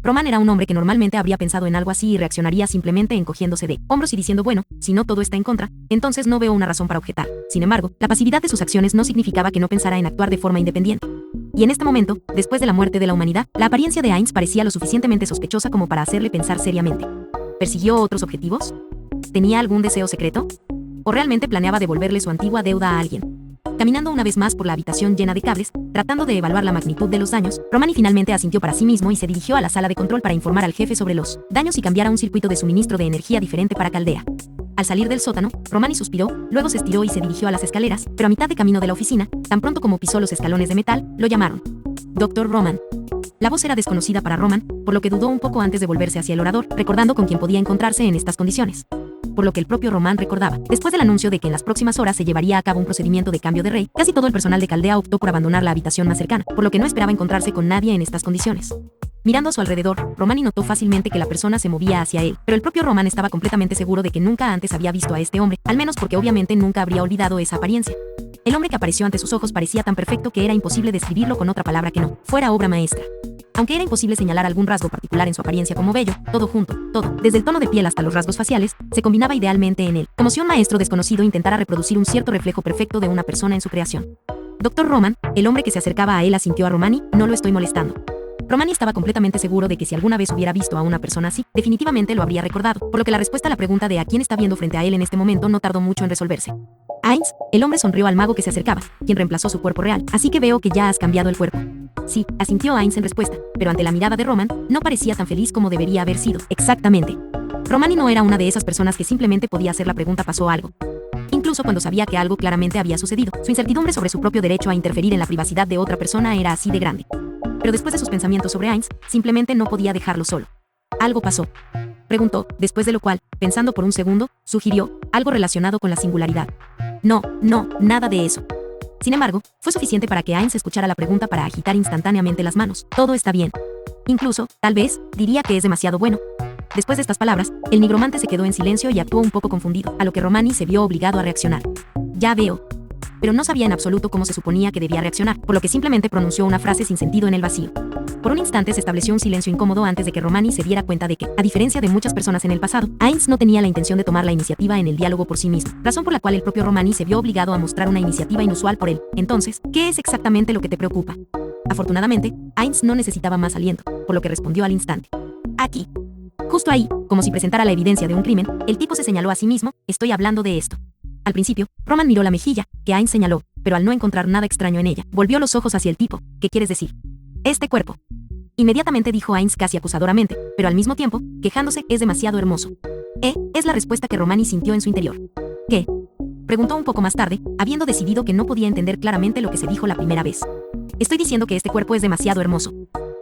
Roman era un hombre que normalmente habría pensado en algo así y reaccionaría simplemente encogiéndose de hombros y diciendo bueno, si no todo está en contra, entonces no veo una razón para objetar. Sin embargo, la pasividad de sus acciones no significaba que no pensara en actuar de forma independiente. Y en este momento, después de la muerte de la humanidad, la apariencia de Ainz parecía lo suficientemente sospechosa como para hacerle pensar seriamente. ¿Persiguió otros objetivos? ¿Tenía algún deseo secreto? ¿O realmente planeaba devolverle su antigua deuda a alguien? Caminando una vez más por la habitación llena de cables, tratando de evaluar la magnitud de los daños, Romani finalmente asintió para sí mismo y se dirigió a la sala de control para informar al jefe sobre los daños y cambiar a un circuito de suministro de energía diferente para Caldea. Al salir del sótano, Romani suspiró, luego se estiró y se dirigió a las escaleras, pero a mitad de camino de la oficina, tan pronto como pisó los escalones de metal, lo llamaron. Dr. Roman. La voz era desconocida para Roman, por lo que dudó un poco antes de volverse hacia el orador, recordando con quién podía encontrarse en estas condiciones. Por lo que el propio Roman recordaba, después del anuncio de que en las próximas horas se llevaría a cabo un procedimiento de cambio de rey, casi todo el personal de Caldea optó por abandonar la habitación más cercana, por lo que no esperaba encontrarse con nadie en estas condiciones. Mirando a su alrededor, Romani notó fácilmente que la persona se movía hacia él, pero el propio Roman estaba completamente seguro de que nunca antes había visto a este hombre, al menos porque obviamente nunca habría olvidado esa apariencia. El hombre que apareció ante sus ojos parecía tan perfecto que era imposible describirlo con otra palabra que no fuera obra maestra. Aunque era imposible señalar algún rasgo particular en su apariencia como bello, todo junto, todo, desde el tono de piel hasta los rasgos faciales, se combinaba idealmente en él, como si un maestro desconocido intentara reproducir un cierto reflejo perfecto de una persona en su creación. Dr. Roman, el hombre que se acercaba a él, asintió a Romani, no lo estoy molestando. Romani estaba completamente seguro de que si alguna vez hubiera visto a una persona así, definitivamente lo habría recordado, por lo que la respuesta a la pregunta de a quién está viendo frente a él en este momento no tardó mucho en resolverse. Ainz, el hombre sonrió al mago que se acercaba, quien reemplazó su cuerpo real, así que veo que ya has cambiado el cuerpo. Sí, asintió Ainz en respuesta, pero ante la mirada de Roman, no parecía tan feliz como debería haber sido. Exactamente. Romani no era una de esas personas que simplemente podía hacer la pregunta pasó algo. Incluso cuando sabía que algo claramente había sucedido, su incertidumbre sobre su propio derecho a interferir en la privacidad de otra persona era así de grande. Pero después de sus pensamientos sobre Ainz, simplemente no podía dejarlo solo. Algo pasó. Preguntó, después de lo cual, pensando por un segundo, sugirió, algo relacionado con la singularidad. No, nada de eso. Sin embargo, fue suficiente para que Ainz escuchara la pregunta para agitar instantáneamente las manos. Todo está bien. Incluso, tal vez, diría que es demasiado bueno. Después de estas palabras, el nigromante se quedó en silencio y actuó un poco confundido, a lo que Romani se vio obligado a reaccionar. Ya veo. Pero no sabía en absoluto cómo se suponía que debía reaccionar, por lo que simplemente pronunció una frase sin sentido en el vacío. Por un instante se estableció un silencio incómodo antes de que Romani se diera cuenta de que, a diferencia de muchas personas en el pasado, Ainz no tenía la intención de tomar la iniciativa en el diálogo por sí mismo, razón por la cual el propio Romani se vio obligado a mostrar una iniciativa inusual por él. Entonces, ¿qué es exactamente lo que te preocupa? Afortunadamente, Ainz no necesitaba más aliento, por lo que respondió al instante. Aquí. Justo ahí, como si presentara la evidencia de un crimen, el tipo se señaló a sí mismo, estoy hablando de esto. Al principio, Roman miró la mejilla, que Ainz señaló, pero al no encontrar nada extraño en ella, volvió los ojos hacia el tipo. ¿Qué quieres decir? Este cuerpo. Inmediatamente dijo Ainz casi acusadoramente, pero al mismo tiempo, quejándose, es demasiado hermoso. Es la respuesta que Romani sintió en su interior. ¿Qué? Preguntó un poco más tarde, habiendo decidido que no podía entender claramente lo que se dijo la primera vez. Estoy diciendo que este cuerpo es demasiado hermoso.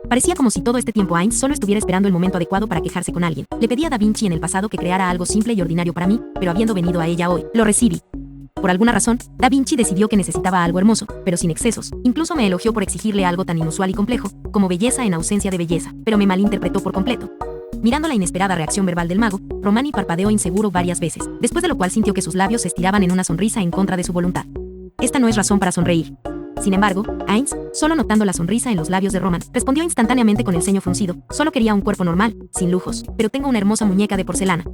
Parecía como si todo este tiempo Ainz solo estuviera esperando el momento adecuado para quejarse con alguien. Le pedí a Da Vinci en el pasado que creara algo simple y ordinario para mí, pero habiendo venido a ella hoy, lo recibí. Por alguna razón, Da Vinci decidió que necesitaba algo hermoso, pero sin excesos. Incluso me elogió por exigirle algo tan inusual y complejo, como belleza en ausencia de belleza, pero me malinterpretó por completo. Mirando la inesperada reacción verbal del mago, Romani parpadeó inseguro varias veces, después de lo cual sintió que sus labios se estiraban en una sonrisa en contra de su voluntad. Esta no es razón para sonreír. Sin embargo, Ainz, solo notando la sonrisa en los labios de Roman, respondió instantáneamente con el ceño fruncido. Solo quería un cuerpo normal, sin lujos, pero tengo una hermosa muñeca de porcelana.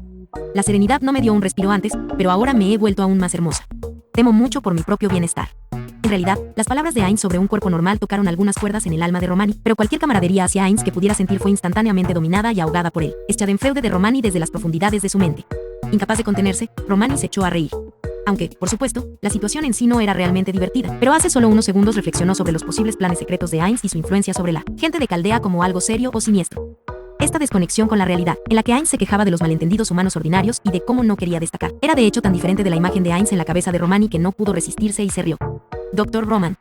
La serenidad no me dio un respiro antes, pero ahora me he vuelto aún más hermosa. Temo mucho por mi propio bienestar. En realidad, las palabras de Ainz sobre un cuerpo normal tocaron algunas cuerdas en el alma de Romani, pero cualquier camaradería hacia Ainz que pudiera sentir fue instantáneamente dominada y ahogada por él. Schadenfreude de Romani desde las profundidades de su mente. Incapaz de contenerse, Romani se echó a reír. Aunque, por supuesto, la situación en sí no era realmente divertida, pero hace solo unos segundos reflexionó sobre los posibles planes secretos de Ainz y su influencia sobre la gente de Caldea como algo serio o siniestro. Esta desconexión con la realidad, en la que Ainz se quejaba de los malentendidos humanos ordinarios y de cómo no quería destacar, era de hecho tan diferente de la imagen de Ainz en la cabeza de Romani que no pudo resistirse y se rió. Doctor Roman.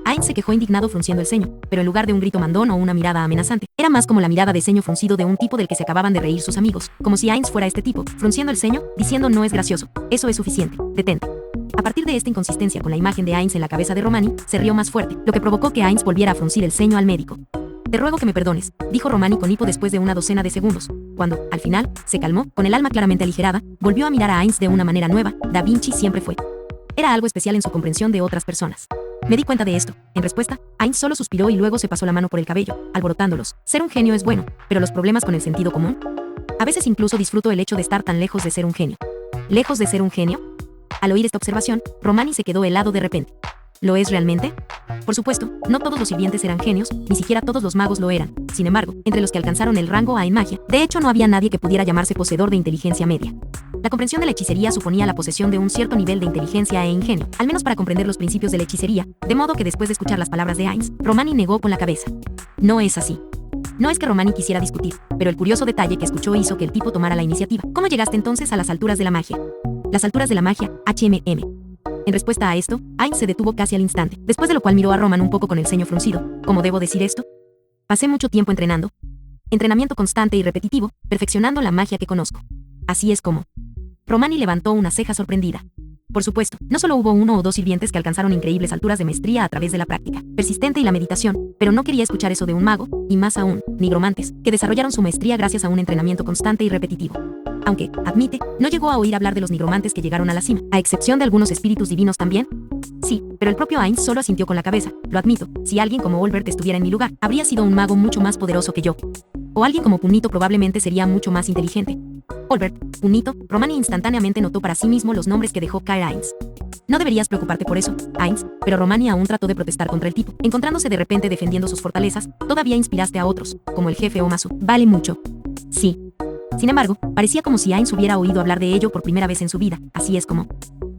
Ainz se quejó indignado frunciendo el ceño, pero en lugar de un grito mandón o una mirada amenazante, era más como la mirada de ceño fruncido de un tipo del que se acababan de reír sus amigos, como si Ainz fuera este tipo, frunciendo el ceño, diciendo no es gracioso, eso es suficiente, detente. A partir de esta inconsistencia con la imagen de Ainz en la cabeza de Romani, se rió más fuerte, lo que provocó que Ainz volviera a fruncir el ceño al médico. Te ruego que me perdones, dijo Romani con hipo después de una docena de segundos, cuando, al final, se calmó, con el alma claramente aligerada, volvió a mirar a Ainz de una manera nueva. Da Vinci siempre fue. Era algo especial en su comprensión de otras personas. Me di cuenta de esto. En respuesta, Ainz solo suspiró y luego se pasó la mano por el cabello, alborotándolos. Ser un genio es bueno, pero los problemas con el sentido común. A veces incluso disfruto el hecho de estar tan lejos de ser un genio. ¿Lejos de ser un genio? Al oír esta observación, Romani se quedó helado de repente. ¿Lo es realmente? Por supuesto, no todos los sirvientes eran genios, ni siquiera todos los magos lo eran. Sin embargo, entre los que alcanzaron el rango A en magia, de hecho no había nadie que pudiera llamarse poseedor de inteligencia media. La comprensión de la hechicería suponía la posesión de un cierto nivel de inteligencia e ingenio, al menos para comprender los principios de la hechicería, de modo que después de escuchar las palabras de Ainz, Romani negó con la cabeza. No es así. No es que Romani quisiera discutir, pero el curioso detalle que escuchó hizo que el tipo tomara la iniciativa. ¿Cómo llegaste entonces a las alturas de la magia? Las alturas de la magia, HMM. En respuesta a esto, Ainz se detuvo casi al instante, después de lo cual miró a Roman un poco con el ceño fruncido. ¿Cómo debo decir esto? Pasé mucho tiempo entrenando. Entrenamiento constante y repetitivo, perfeccionando la magia que conozco. Así es como. Romani levantó una ceja sorprendida. Por supuesto, no solo hubo uno o dos sirvientes que alcanzaron increíbles alturas de maestría a través de la práctica persistente y la meditación, pero no quería escuchar eso de un mago, y más aún, nigromantes, que desarrollaron su maestría gracias a un entrenamiento constante y repetitivo. Aunque, admite, no llegó a oír hablar de los nigromantes que llegaron a la cima, a excepción de algunos espíritus divinos también. Sí, pero el propio Ainz solo asintió con la cabeza. Lo admito, si alguien como Olbert estuviera en mi lugar, habría sido un mago mucho más poderoso que yo. O alguien como Punito probablemente sería mucho más inteligente. Olbert, Punito, Romani instantáneamente notó para sí mismo los nombres que dejó caer Ainz. No deberías preocuparte por eso, Ainz, pero Romani aún trató de protestar contra el tipo. Encontrándose de repente defendiendo sus fortalezas, todavía inspiraste a otros, como el jefe Omasu. Vale mucho. Sí. Sin embargo, parecía como si Ainz hubiera oído hablar de ello por primera vez en su vida, así es como.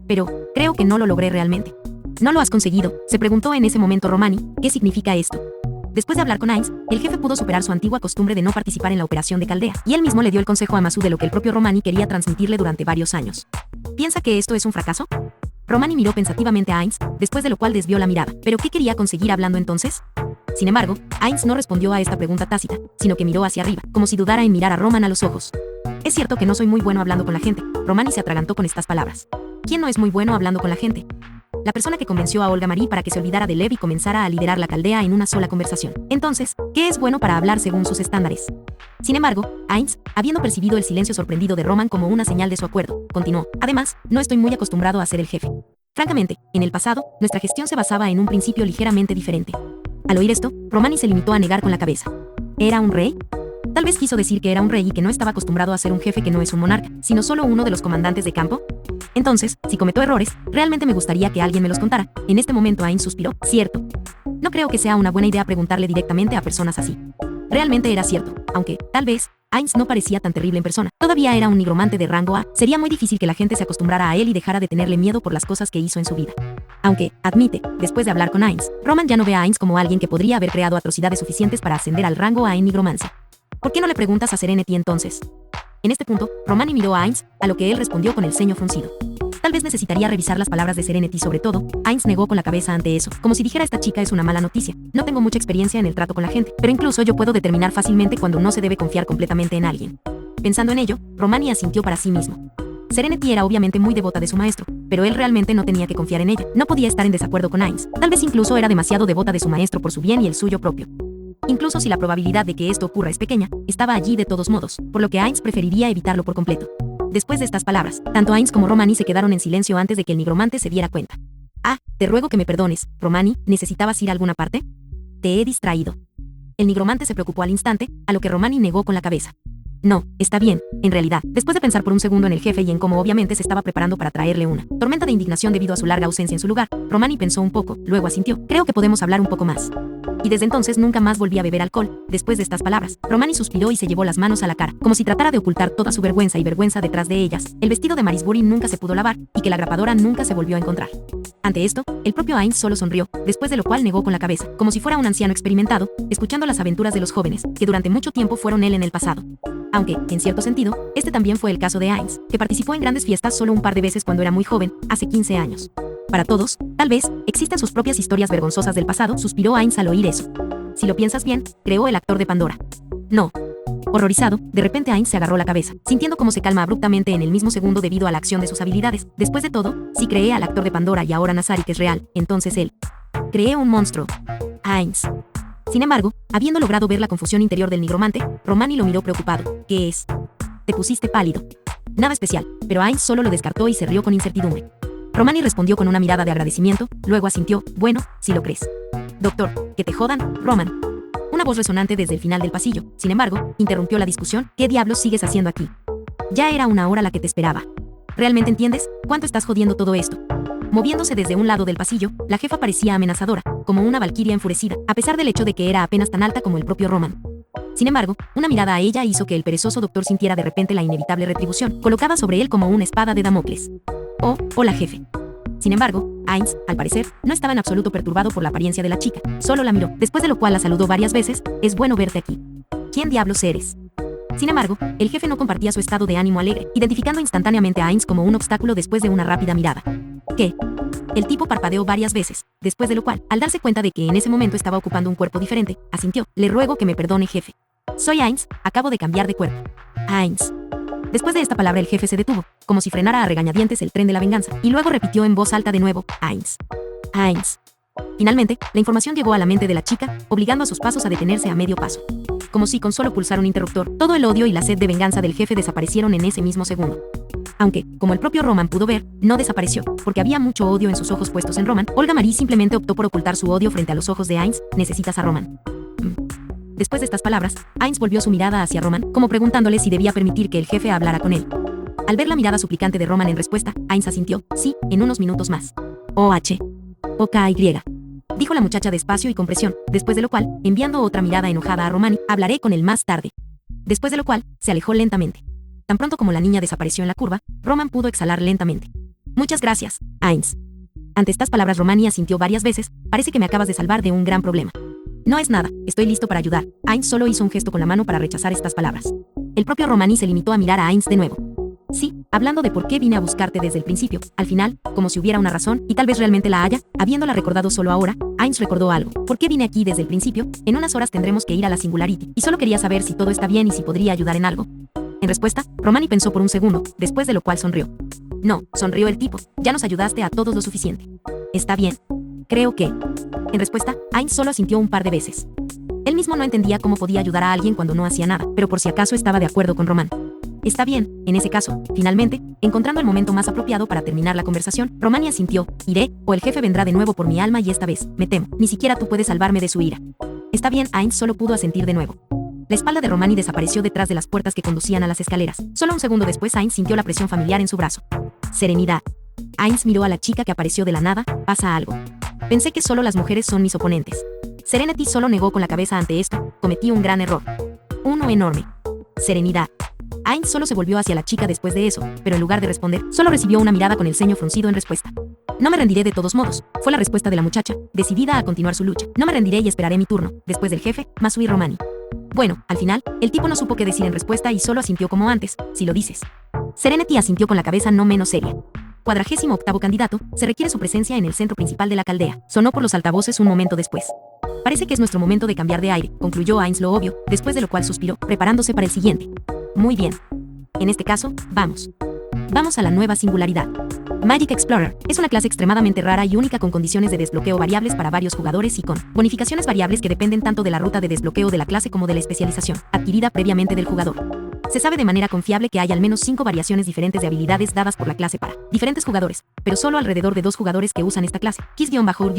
Pero, creo que no lo logré realmente. ¿No lo has conseguido?, se preguntó en ese momento Romani. ¿Qué significa esto? Después de hablar con Ainz, el jefe pudo superar su antigua costumbre de no participar en la operación de Caldea, y él mismo le dio el consejo a Masu de lo que el propio Romani quería transmitirle durante varios años. ¿Piensa que esto es un fracaso? Romani miró pensativamente a Ainz, después de lo cual desvió la mirada. ¿Pero qué quería conseguir hablando entonces? Sin embargo, Ainz no respondió a esta pregunta tácita, sino que miró hacia arriba, como si dudara en mirar a Roman a los ojos. Es cierto que no soy muy bueno hablando con la gente. Romani se atragantó con estas palabras. ¿Quién no es muy bueno hablando con la gente? La persona que convenció a Olga Marie para que se olvidara de Lev y comenzara a liderar la Caldea en una sola conversación. Entonces, ¿qué es bueno para hablar según sus estándares? Sin embargo, Ainz, habiendo percibido el silencio sorprendido de Roman como una señal de su acuerdo, continuó. Además, no estoy muy acostumbrado a ser el jefe. Francamente, en el pasado, nuestra gestión se basaba en un principio ligeramente diferente. Al oír esto, Romani se limitó a negar con la cabeza. ¿Era un rey? Tal vez quiso decir que era un rey y que no estaba acostumbrado a ser un jefe que no es un monarca, sino solo uno de los comandantes de campo. Entonces, si cometió errores, realmente me gustaría que alguien me los contara. En este momento Ainz suspiró. Cierto. No creo que sea una buena idea preguntarle directamente a personas así. Realmente era cierto, aunque, tal vez, Ainz no parecía tan terrible en persona. Todavía era un nigromante de rango A. Sería muy difícil que la gente se acostumbrara a él y dejara de tenerle miedo por las cosas que hizo en su vida. Aunque, admite, después de hablar con Ainz, Roman ya no ve a Ainz como alguien que podría haber creado atrocidades suficientes para ascender al rango A en nigromancia. ¿Por qué no le preguntas a Serenity entonces? En este punto, Romani miró a Ainz, a lo que él respondió con el ceño fruncido. Tal vez necesitaría revisar las palabras de Serenity sobre todo. Ainz negó con la cabeza ante eso, como si dijera esta chica es una mala noticia. No tengo mucha experiencia en el trato con la gente, pero incluso yo puedo determinar fácilmente cuando no se debe confiar completamente en alguien. Pensando en ello, Romani asintió para sí mismo. Serenity era obviamente muy devota de su maestro, pero él realmente no tenía que confiar en ella. No podía estar en desacuerdo con Ainz. Tal vez incluso era demasiado devota de su maestro por su bien y el suyo propio. Incluso si la probabilidad de que esto ocurra es pequeña, estaba allí de todos modos, por lo que Ainz preferiría evitarlo por completo. Después de estas palabras, tanto Ainz como Romani se quedaron en silencio antes de que el nigromante se diera cuenta. Ah, te ruego que me perdones, Romani, ¿necesitabas ir a alguna parte? Te he distraído. El nigromante se preocupó al instante, a lo que Romani negó con la cabeza. No, está bien, en realidad. Después de pensar por un segundo en el jefe y en cómo obviamente se estaba preparando para traerle una tormenta de indignación debido a su larga ausencia en su lugar, Romani pensó un poco, luego asintió. Creo que podemos hablar un poco más. Y desde entonces nunca más volví a beber alcohol. Después de estas palabras, Romani suspiró y se llevó las manos a la cara, como si tratara de ocultar toda su vergüenza y vergüenza detrás de ellas. El vestido de Marisbury nunca se pudo lavar, y que la grapadora nunca se volvió a encontrar. Ante esto, el propio Ainz solo sonrió, después de lo cual negó con la cabeza, como si fuera un anciano experimentado, escuchando las aventuras de los jóvenes, que durante mucho tiempo fueron él en el pasado. Aunque, en cierto sentido, este también fue el caso de Ainz, que participó en grandes fiestas solo un par de veces cuando era muy joven, hace 15 años. Para todos, tal vez, existen sus propias historias vergonzosas del pasado, suspiró Ainz al oír eso. Si lo piensas bien, creó el actor de Pandora. No. Horrorizado, de repente Ainz se agarró la cabeza, sintiendo cómo se calma abruptamente en el mismo segundo debido a la acción de sus habilidades. Después de todo, si creé al actor de Pandora y ahora Nazari que es real, entonces él creé un monstruo. Ainz. Sin embargo, habiendo logrado ver la confusión interior del nigromante, Romani lo miró preocupado. ¿Qué es? Te pusiste pálido. Nada especial, pero Ainz solo lo descartó y se rió con incertidumbre. Romani respondió con una mirada de agradecimiento, luego asintió. Bueno, si lo crees. Doctor, que te jodan, Roman. Una voz resonante desde el final del pasillo, sin embargo, interrumpió la discusión. ¿Qué diablos sigues haciendo aquí? Ya era una hora la que te esperaba. ¿Realmente entiendes cuánto estás jodiendo todo esto? Moviéndose desde un lado del pasillo, la jefa parecía amenazadora, como una valquiria enfurecida, a pesar del hecho de que era apenas tan alta como el propio Roman. Sin embargo, una mirada a ella hizo que el perezoso doctor sintiera de repente la inevitable retribución, colocada sobre él como una espada de Damocles. Oh, hola jefe. Sin embargo, Ainz, al parecer, no estaba en absoluto perturbado por la apariencia de la chica, solo la miró, después de lo cual la saludó varias veces. Es bueno verte aquí. ¿Quién diablos eres? Sin embargo, el jefe no compartía su estado de ánimo alegre, identificando instantáneamente a Ainz como un obstáculo después de una rápida mirada. ¿Qué? El tipo parpadeó varias veces, después de lo cual, al darse cuenta de que en ese momento estaba ocupando un cuerpo diferente, asintió. Le ruego que me perdone, jefe. Soy Ainz, acabo de cambiar de cuerpo. Ainz. Después de esta palabra el jefe se detuvo, como si frenara a regañadientes el tren de la venganza, y luego repitió en voz alta de nuevo. Ainz. Ainz. Finalmente, la información llegó a la mente de la chica, obligando a sus pasos a detenerse a medio paso. Como si con solo pulsar un interruptor, todo el odio y la sed de venganza del jefe desaparecieron en ese mismo segundo. Aunque, como el propio Roman pudo ver, no desapareció, porque había mucho odio en sus ojos puestos en Roman. Olga Marie simplemente optó por ocultar su odio frente a los ojos de Ainz. Necesitas a Roman. Después de estas palabras, Ainz volvió su mirada hacia Roman, como preguntándole si debía permitir que el jefe hablara con él. Al ver la mirada suplicante de Roman en respuesta, Ainz asintió. Sí, en unos minutos más. O-H. O-K-Y. Dijo la muchacha despacio y con presión, después de lo cual, enviando otra mirada enojada a Romani, hablaré con él más tarde. Después de lo cual, se alejó lentamente. Tan pronto como la niña desapareció en la curva, Roman pudo exhalar lentamente. Muchas gracias, Ainz. Ante estas palabras Romani asintió varias veces. Parece que me acabas de salvar de un gran problema. No es nada, estoy listo para ayudar. Ainz solo hizo un gesto con la mano para rechazar estas palabras. El propio Romani se limitó a mirar a Ainz de nuevo. Sí, hablando de por qué vine a buscarte desde el principio, al final, como si hubiera una razón, y tal vez realmente la haya, habiéndola recordado solo ahora, Ainz recordó algo. ¿Por qué vine aquí desde el principio? En unas horas tendremos que ir a la Singularity, y solo quería saber si todo está bien y si podría ayudar en algo. En respuesta, Romani pensó por un segundo, después de lo cual sonrió. No, sonrió el tipo, ya nos ayudaste a todos lo suficiente. Está bien. Creo que... En respuesta, Ainz solo asintió un par de veces. Él mismo no entendía cómo podía ayudar a alguien cuando no hacía nada, pero por si acaso estaba de acuerdo con Roman. Está bien, en ese caso, finalmente, encontrando el momento más apropiado para terminar la conversación, Romani asintió. Iré, o el jefe vendrá de nuevo por mi alma y esta vez, me temo, ni siquiera tú puedes salvarme de su ira. Está bien, Ainz solo pudo asentir de nuevo. La espalda de Romani desapareció detrás de las puertas que conducían a las escaleras. Solo un segundo después Ainz sintió la presión familiar en su brazo. Serenidad. Ainz miró a la chica que apareció de la nada. Pasa algo. Pensé que solo las mujeres son mis oponentes. Serenity solo negó con la cabeza ante esto. Cometí un gran error. Uno enorme. Serenidad. Ainz solo se volvió hacia la chica después de eso, pero en lugar de responder, solo recibió una mirada con el ceño fruncido en respuesta. No me rendiré de todos modos, fue la respuesta de la muchacha, decidida a continuar su lucha. No me rendiré y esperaré mi turno, después del jefe, Masui Romani. Bueno, al final, el tipo no supo qué decir en respuesta y solo asintió como antes, si lo dices. Serenity asintió con la cabeza no menos seria. 48º candidato, se requiere su presencia en el centro principal de la caldea. Sonó por los altavoces un momento después. Parece que es nuestro momento de cambiar de aire, concluyó Ainz lo obvio, después de lo cual suspiró, preparándose para el siguiente. Muy bien. En este caso, vamos. Vamos a la nueva singularidad. Magic Explorer es una clase extremadamente rara y única con condiciones de desbloqueo variables para varios jugadores y con bonificaciones variables que dependen tanto de la ruta de desbloqueo de la clase como de la especialización adquirida previamente del jugador. Se sabe de manera confiable que hay al menos 5 variaciones diferentes de habilidades dadas por la clase para diferentes jugadores, pero solo alrededor de 2 jugadores que usan esta clase. Kiss-ur-en-org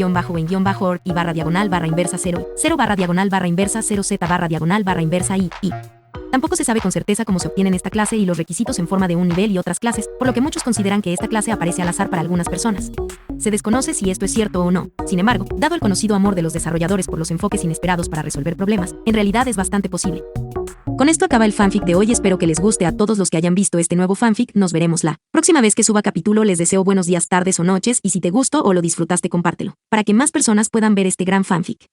y /diagonal/inversa 0 y 0/diagonal/inversa 0 z/diagonal/inversa y. Tampoco se sabe con certeza cómo se obtienen esta clase y los requisitos en forma de un nivel y otras clases, por lo que muchos consideran que esta clase aparece al azar para algunas personas. Se desconoce si esto es cierto o no. Sin embargo, dado el conocido amor de los desarrolladores por los enfoques inesperados para resolver problemas, en realidad es bastante posible. Con esto acaba el fanfic de hoy, espero que les guste a todos los que hayan visto este nuevo fanfic, nos veremos la próxima vez que suba capítulo, les deseo buenos días, tardes o noches, y si te gustó o lo disfrutaste compártelo, para que más personas puedan ver este gran fanfic.